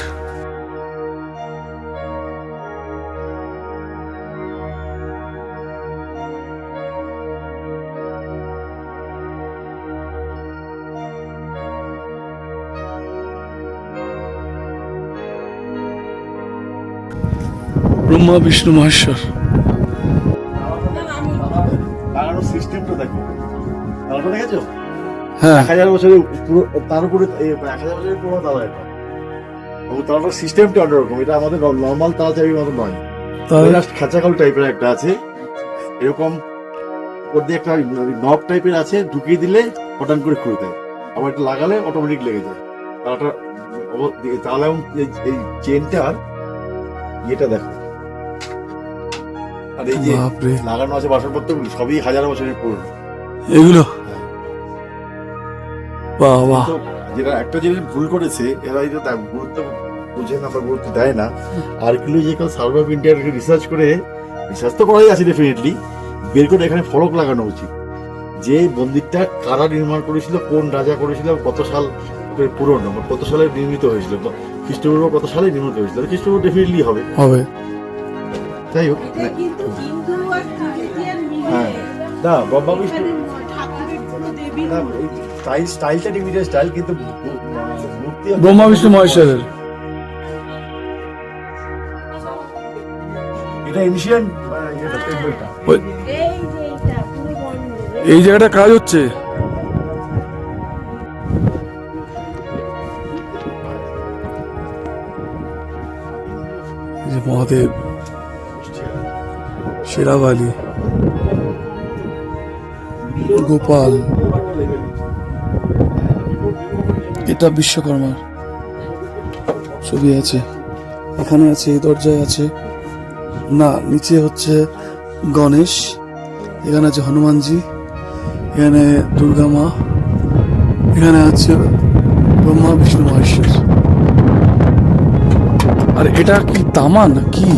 ব্রহ্মা বিষ্ণু মহেশ্বর। লাগানোর সিস্টেমটা দেখো, তালটা দেখেছো? হ্যাঁ, 1000 বছরের পুরো, তার উপরে 1000 বছরের পুরো তালা এটা। এবং তালটার সিস্টেমটা অন্যরকম, এটা আমাদের নর্মাল তালা চাবির মতো নয়। তাহলে জাস্ট খাঁচাকাল টাইপের একটা আছে, এরকম ওর দিয়ে একটা নব টাইপের আছে, ঢুকিয়ে দিলে হঠাৎ করে খুলে দেয়, আবার এটা লাগালে অটোমেটিক লেগে যায় তালাটা। তাহলে এই চেনটার ইয়েটা দেখো, আর এই যে বাপরে, লাগানো আছে বাসনপত্রগুলো সবই 1000 বছরের পুরনো। এগুলো বাহ বাহ। তো যেটা একটা জিনিস ভুল করেছে এরা, এটা গুরুত্ব বুঝে না বা গুরুত্ব দেয় না। Archaeological survey of India research করে, রিসার্চ তো করাই আছে ডেফিনেটলি, বের করে এখানে ফলক লাগানো উচিত যে মন্দিরটা কারা নির্মাণ করেছিল, কোন রাজা করেছিল, কত সাল পুরনো, কত সালে নির্মিত হয়েছিল, খ্রিস্টপূর্ব কত সালে নির্মিত হয়েছিল। খ্রিস্টপূর্ব ডেফিনেটলি হবে। যাই হোক, এটা কিন্তু হিন্দু আর খ্রিস্টান হ্যাঁ, মিলিয়ে না ব্রহ্মা বিষ্ণু ঠাকুরের কোনো দেবী না, এই স্টাইলটা ডিভিডেন্ট স্টাইল, কিন্তু মূর্তি ব্রহ্মা বিষ্ণু মহেশ্বরের। এটা এনশিয়েন্ট টেম্পলটা। ওই- এই যে এইটা পুরো বন্ধ। এই জায়গাটা কাজ হচ্ছে। এই যে মহাদেব, শেরাবালি, গোপাল, এটা বিশ্বকর্মার ছবি আছে। এখানে আছে, এই দরজায় আছে না, নিচে হচ্ছে গণেশ, এখানে আছে হনুমানজি, এখানে দুর্গা মা, এখানে আছে ব্রহ্মা বিষ্ণু মহেশ্বর। আর এটা কি তামা না কি?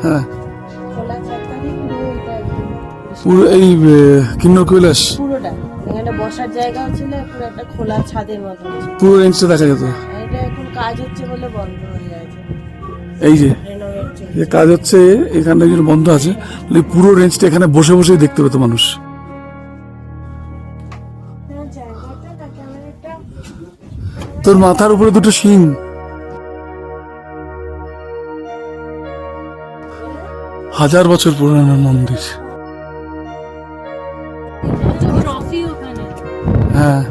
হ্যাঁ, খোলা ছাদটাই পুরো এটা পুরো এই কিন্নর কৈলাস পুরোটা, এখানে বসার জায়গাও ছিল, পুরো একটা খোলা ছাদের মতো ছিল। পুরো রেঞ্জটা দেখা যেত। এটা এখন কাজ হচ্ছে বলে বন্ধ হয়ে গেছে। এই যে রেনোভেট চলছে। যে কাজ হচ্ছে, এখানে যেটা বন্ধ আছে, বলে পুরো রেঞ্জটা এখানে বসে বসেই দেখতে পেতো মানুষ। জায়গাটা তাকে আমার একটা তোর মাথার উপরে দুটো শিং। হাজার বছর পুরানো মন্দির। ট্রফি ওখানে। হ্যাঁ,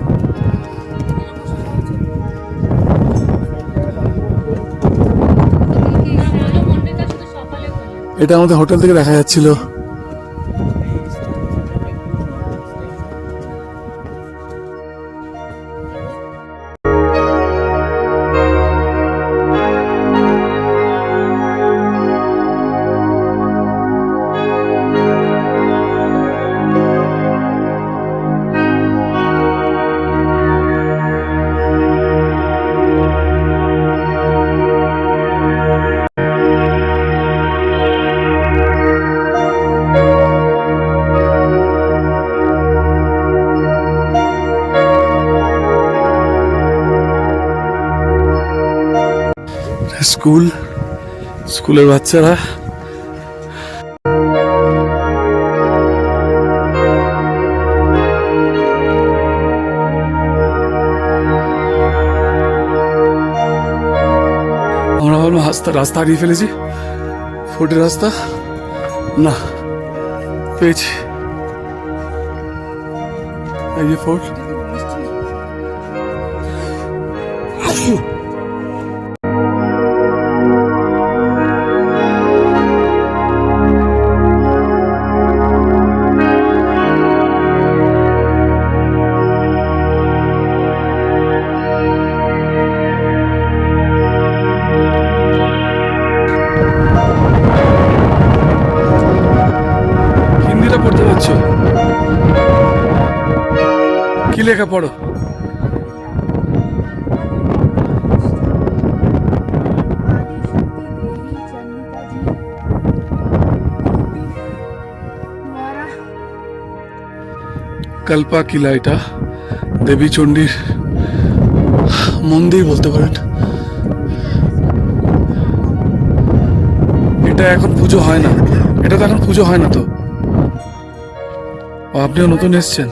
মন্দিরটা শুধু সকালে খোলে। এটা আমাদের হোটেল থেকে দেখা যাচ্ছিল। স্কুলের বাচ্চারা। আমরা ভাবলাম রাস্তা হারিয়ে ফেলেছি, ফোর্টের রাস্তা। না, পেয়েছি। এই যে ফোর্ট। হিন্দিটা পড়তে পারছো? কি লেখা পড়ো? কল্পা কিলা, এটা দেবী চণ্ডীর মন্দির বলতে পারেন। এটা এখন পুজো হয় না, এটা তো এখন পুজো হয় না তো। ও, আপনিও নতুন এসছেন?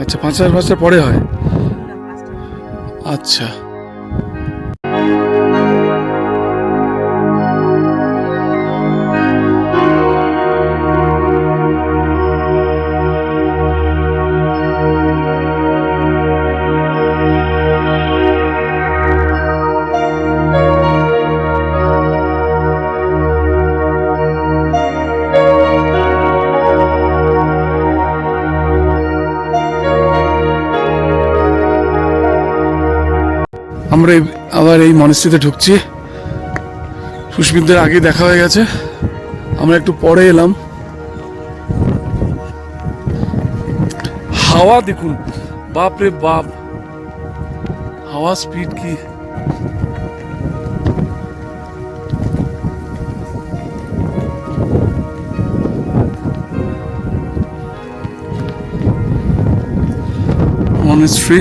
আচ্ছা, 5 বছর পরে হয়। আচ্ছা, আমরা আবার এই মনেস্ট্রিতে ঢুকছি। সুস্মিতদের আগে দেখা হয়ে গেছে, আমরা একটু পরে এলাম। হাওয়া দেখুন, বাপ রে বাপ, হাওয়া স্পিড কি! মনেস্ট্রি।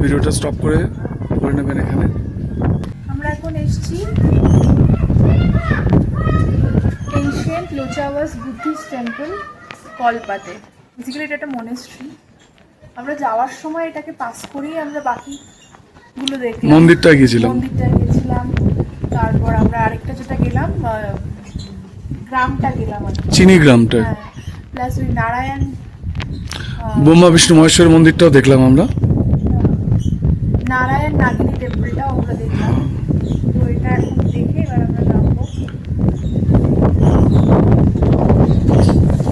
ভিডিওটা স্টপ করে পড়ে নেবেন এখানে। আমরা এখন এসেছি এনশিয়েন্ট লোচাওয়াস বুদ্ধিস্ট টেম্পল কলপাতে। বেসিক্যালি এটা একটা মনেস্ট্রি। আমরা যাওয়ার সময় এটাকে পাস করেই আমরা বাকিগুলো দেখলাম। মন্দিরটা গিয়েছিলাম, তারপর আমরা আরেকটা যেটা গেলাম, গ্রামটা গেলাম আর কি। চিনি গ্রামটা। প্লাস ওই নারায়ণ ব্রহ্মা বিষ্ণু মহেশ্বর মন্দিরটাও দেখলাম আমরা। নারায়ণ নাগিনী টেম্পলটাও আমরা দেখলাম। তো এটা এখন দেখে এবার আমরা যাবো।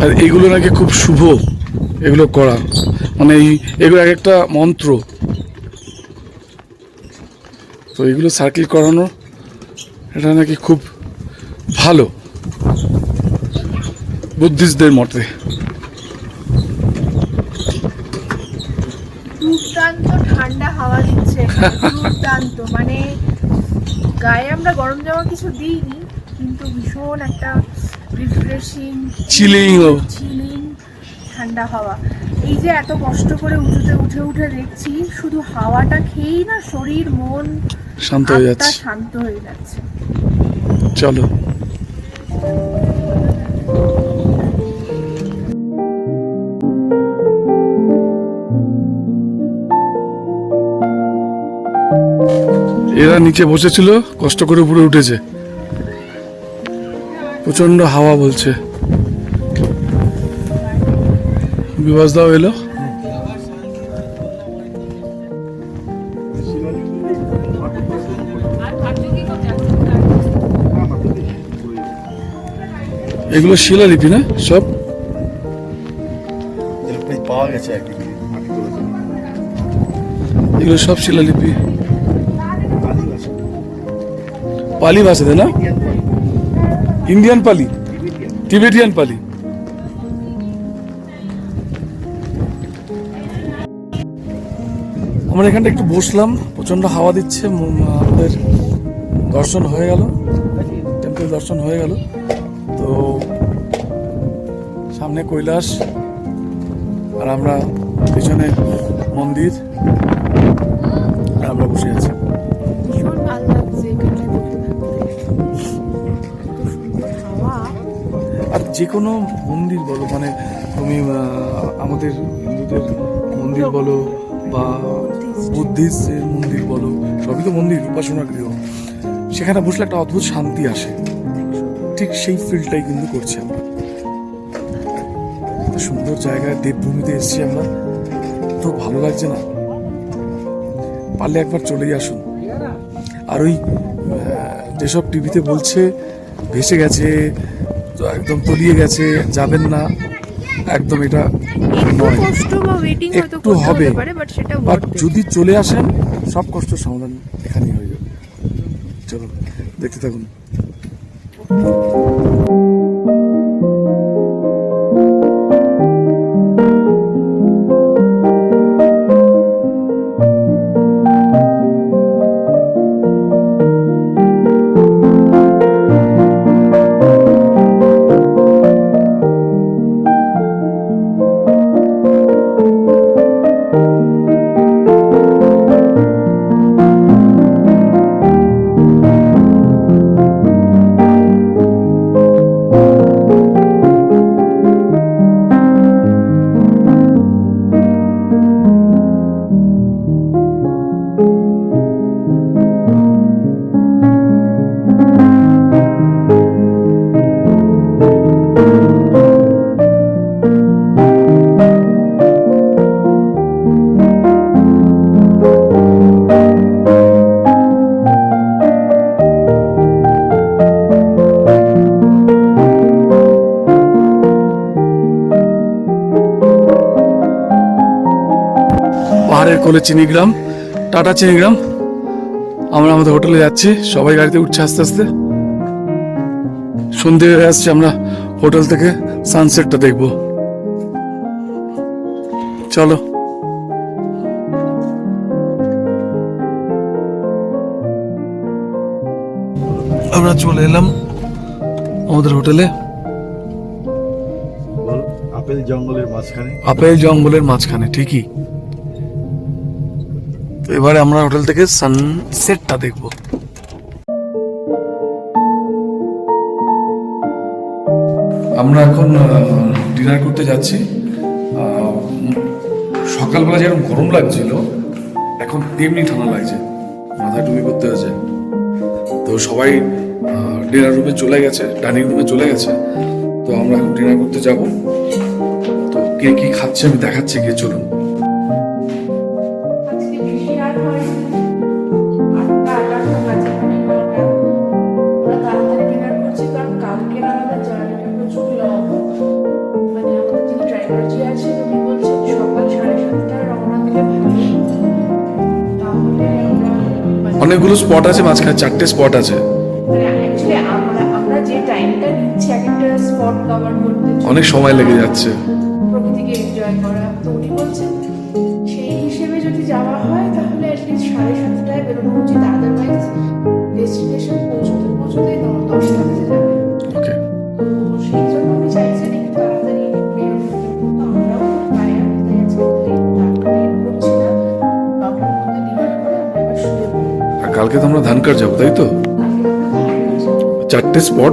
আর এগুলো নাকি খুব শুভ, এগুলো করা, মানে এগুলো এক একটা মন্ত্র। তো এগুলো সার্কেল করানো এটা নাকি খুব ভালো বুদ্ধিস্টদের মতে। দুর্দান্ত ঠান্ডা হাওয়া দিচ্ছে, দুর্দান্ত, মানে গায়ে আমরা গরম জামা কিছু দিইনি, কিন্তু ভীষণ একটা রিফ্রেশিং চিলিং ঠান্ডা হাওয়া। এই যে এত কষ্ট করে উঁচুতে উঠে উঠে দেখছি, শুধু হাওয়াটা খেয়েই না শরীর মন শান্ত হয়ে আত্মা যাচ্ছে। শান্ত হয়ে যাচ্ছে। চলো এরা নিচে বসেছিল, কষ্ট করে উপরে উঠেছে, প্রচন্ড হাওয়া বলছে। বিবাস দাও এলো, এগুলো শিলালিপি না সব? এরকম পাওয়া গেছে আর কি মাটি করেছে। এগুলো সব শিলালিপি, আদিবাসী পালি ভাষাতে না? ইন্ডিয়ান পালি, টিবেটিয়ান পালি। আমরা এখানটা একটু বসলাম, প্রচন্ড হাওয়া দিচ্ছে, আমাদের দর্শন হয়ে গেল, টেম্পল দর্শন হয়ে গেল। তো সামনে কৈলাস আর আমরা পেছনে মন্দির, আর আমরা বসে আছি। ভীষণ ভালো লাগছে এখানে বসে থাকতে, এত সুন্দর হাওয়া। আর যে কোনো মন্দির বলো, মানে তুমি আমাদের হিন্দুদের মন্দির বলো বা বুদ্ধিস্টের মন্দির বলো, সবই তো মন্দির, উপাসনা গৃহ, সেখানে বসলে একটা অদ্ভুত শান্তি আসে। ঠিক সেই ফিলটাই কিন্তু করছি আমরা। এত সুন্দর জায়গায় দেবভূমিতে এসেছি আমরা, তো ভালো লাগছে না? পারলে একবার চলেই আসুন। আর ওই যেসব টিভিতে বলছে ভেসে গেছে, তো একদম তলিয়ে গেছে, যাবেন না, একদম এটা নয়। কষ্ট বা ওয়েটিং হয়তো একটু করতে হবে, হতে পারে, বাট সেটা বাট worth it। যদি চলে আসেন সব কষ্ট সমাধান এখানেই হয়ে যাবে। চলো দেখতে থাকুন। পাহাড়ের কোলে চিনিগ্রাম, টাটা চিনিগ্রাম। আমরা আমাদের হোটেলে যাচ্ছি, সবাই গাড়িতে উঠছে আস্তে আস্তে। সন্ধে হয়ে আসছে, আমরা হোটেল থেকে সানসেটটা দেখব। চলো আমরা চলে এলাম আমাদের হোটেলে। বল, আপেল জঙ্গলের মাঝখানে। আপেল জঙ্গলের মাঝখানে, ঠিকই। তো এবারে আমরা হোটেল থেকে সানসেটটা দেখব। আমরা এখন ডিনার করতে যাচ্ছি। সকালবেলা যেরকম গরম লাগছিল, এখন তেমনি ঠান্ডা লাগছে, মাথায় টুপি করতে হয়েছে। তো সবাই ডিনার রুমে চলে গেছে, ডাইনিং রুমে চলে গেছে। তো আমরা এখন ডিনার করতে যাব। তো কে কি খাচ্ছে আমি দেখাচ্ছি, গিয়ে চলুন। আজকে বেশি রাত হয়নি, 8টা বাজে, ওরা তাড়াতাড়ি ডিনার করছে, কারণ কালকের আমাদের জার্নিটা প্রচুর লং। মানে আমাদের যিনি ড্রাইভার যে আছে উনি বলছেন সকাল 7:30টায় রওনা দিলে ভালো, তাহলে আমরা অনেকগুলো স্পট আছে, মাঝখানে 4টে স্পট আছে। মানে অ্যাকচুয়ালি আমরা যে টাইমটা নিচ্ছি এক একটা স্পট কভার করতে, অনেক সময় লেগে যাচ্ছে। প্রকৃতিকে এনজয় করা, তো উনি বলছেন সেই হিসেবে যদি যাওয়া হয় তাহলে অ্যাটলিস্ট 7:30টায় বেরোনো উচিত, আদারওয়াইজ ডেস্টিনেশন পৌঁছতে 10টা বেজে যাবে। ওকে, তো সেই জন্য উনি চাইছেন একটু তাড়াতাড়ি বেরোনো, তো আমরাও টায়ার হতে গেছি, তাড়াতাড়ি করছি না, বাবুর মধ্যে ডিনার করে আমরা এবার শুয়ে পড়ি। আর কালকে তো আমরা ধানকার যাবো, তাই তো? আগে আমরা ধারে যাবো। 4টে স্পট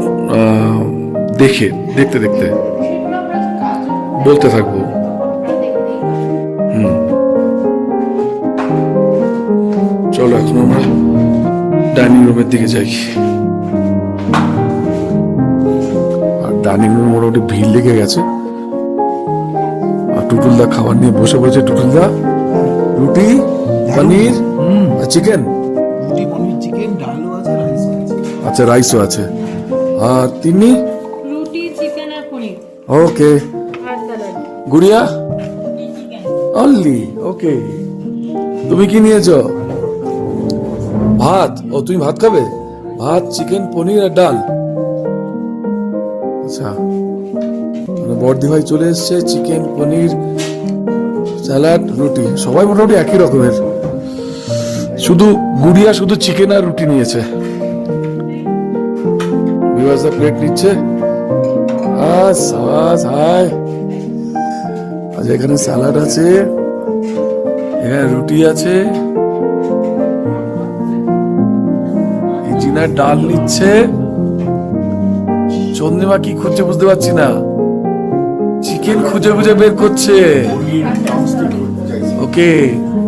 দেখতে দেখতে সেগুলো আমরা কাজ বলতে থাকবো। আমরা দেখতেই পাবো। হুম, চলো এখন আমরা ডাইনিং রুমের দিকে যাই। আর ডাইনিং রুম মোটামুটি ভিড় লেগে গেছে। আর টুটুলদা খাবার নিয়ে বসে বসে, টুটুলদা রুটি, পনির আর চিকেন, রুটি, পনির, চিকেন, ডালও আছে, রাইসও আছে। আচ্ছা রাইসও আছে। আর তিনি রুটি চিকেন আর পনির ওকে, আর স্যালাড। গুড়িয়া অনলি ওকে। তুমি কি নিয়েছো? ভাত। ও তুমি ভাত খাবে? ভাত, চিকেন, পনির আর ডাল। আচ্ছা, মানে বর্দি ভাই চলে এসছে, চিকেন, পনির, স্যালাড, রুটি, সবাই মোটামুটি একই রকমের। শুধু গুড়িয়া শুধু চিকেন আর রুটি নিয়েছে। বিভাসা প্লেট নিচ্ছে। হাই, আচ্ছা এখানে স্যালাড আছে, এখানে রুটি আছে, জিনা ডাল নিচ্ছে। চন্দ্রিমা কি খুঁজছে বুঝতে পারছি না, চিকেন খুঁজে খুঁজে বের করছে। ওকে,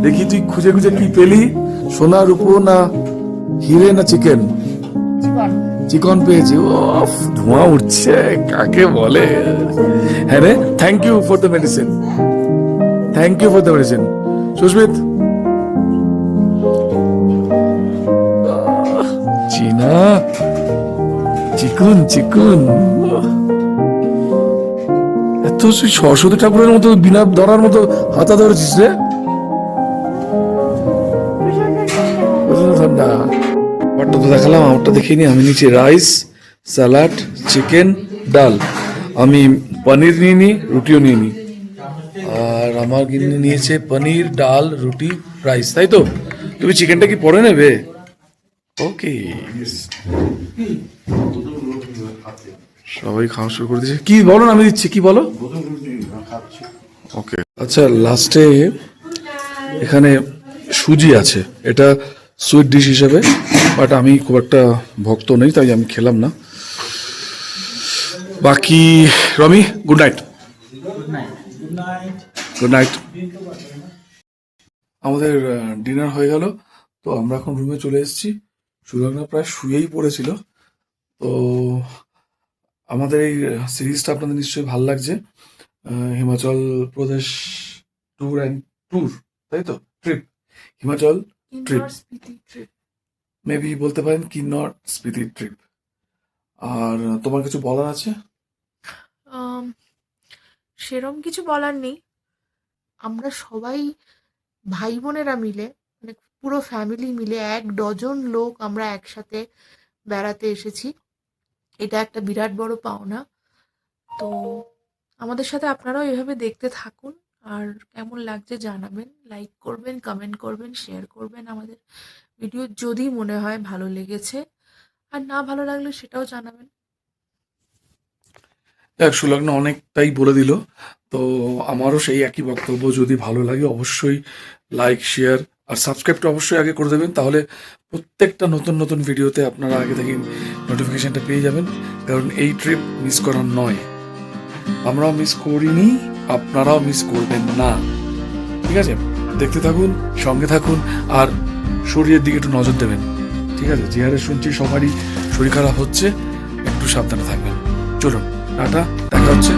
দেখি তুই খুঁজে খুঁজে কি পেলি, সোনা রূপো না হিরে না চিকেন? চিকন পেয়েছি। ওফ, ধোঁয়া উঠছে, কাকে বলে। হ্যাঁ রে, thank you for the medicine, thank you for the medicine. Susmit, চিনা চিকুন চিকুন, এত সরস্বতী ঠাকুরের মতো বিনা ধরার মতো হাতা ধরেছিস রে। ঠান্ডা বাটটা তো দেখালাম, আমারটা দেখিনি। আমি নিচে রাইস, স্যালাড, চিকেন, ডাল। আমি পনির নিয়ে নি, রুটিও নিয়ে নি। আর আমার গিন্নি নিয়েছে পনির, ডাল, রুটি, রাইস, তাই তো? তুমি চিকেনটা কি পরে নেবে? ওকে, সবাই খাওয়া শুরু করে দিয়েছে। কি বলো না, আমি দিচ্ছি, কি বলো? ওকে, আচ্ছা লাস্টে এখানে সুজি আছে, এটা সুইট ডিশ হিসেবে, বাট আমি খুব একটা ভক্ত নেই, তাই আমি খেলাম না। বাকি রমি, গুড নাইট। Good night. আমাদের ডিনার হয়ে গেল, তো আমরা এখন রুমে চলে এসেছি। সুলগ্না প্রায় শুয়েই পড়েছিল। তো আমাদের এই সিরিজটা আপনাদের নিশ্চয়ই ভালো লাগছে। হিমাচল প্রদেশ ট্যুর, তাই তো? ট্রিপ, হিমাচল ট্রিপ, মেবি বলতে পারেন কিন্নর স্পিতি ট্রিপ। আর তোমার কিছু বলার আছে? সেরম কিছু বলার নেই। আমরা সবাই ভাই বোনেরা মিলে, মানে পুরো ফ্যামিলি মিলে 1 ডজন লোক আমরা একসাথে বেড়াতে এসেছি। এটা একটা বিরাট বড় পাওনা। তো আমাদের সাথে আপনারাও এভাবে দেখতে থাকুন, আর কেমন লাগছে জানাবেন, লাইক করবেন, কমেন্ট করবেন, শেয়ার করবেন আমাদের ভিডিও যদি মনে হয় ভালো লেগেছে, আর না ভালো লাগলে সেটাও জানাবেন। দেখ, সুলগ্ন অনেকটাই বলে দিল, তো আমারও সেই একই বক্তব্য। যদি ভালো লাগে অবশ্যই লাইক, শেয়ার আর সাবস্ক্রাইবটা অবশ্যই আগে করে দেবেন, তাহলে প্রত্যেকটা নতুন নতুন ভিডিওতে আপনারা আগে থেকে নোটিফিকেশনটা পেয়ে যাবেন। কারণ এই ট্রিপ মিস করার নয়, আমরাও মিস করিনি, আপনারাও মিস করবেন না। ঠিক আছে, দেখতে থাকুন, সঙ্গে থাকুন, আর শরীরের দিকে একটু নজর দেবেন। ঠিক আছে, যে হারে শুনছি সবারই শরীর খারাপ হচ্ছে, একটু সাবধানে থাকবেন। চলুন, টাটা, দেখা হচ্ছে।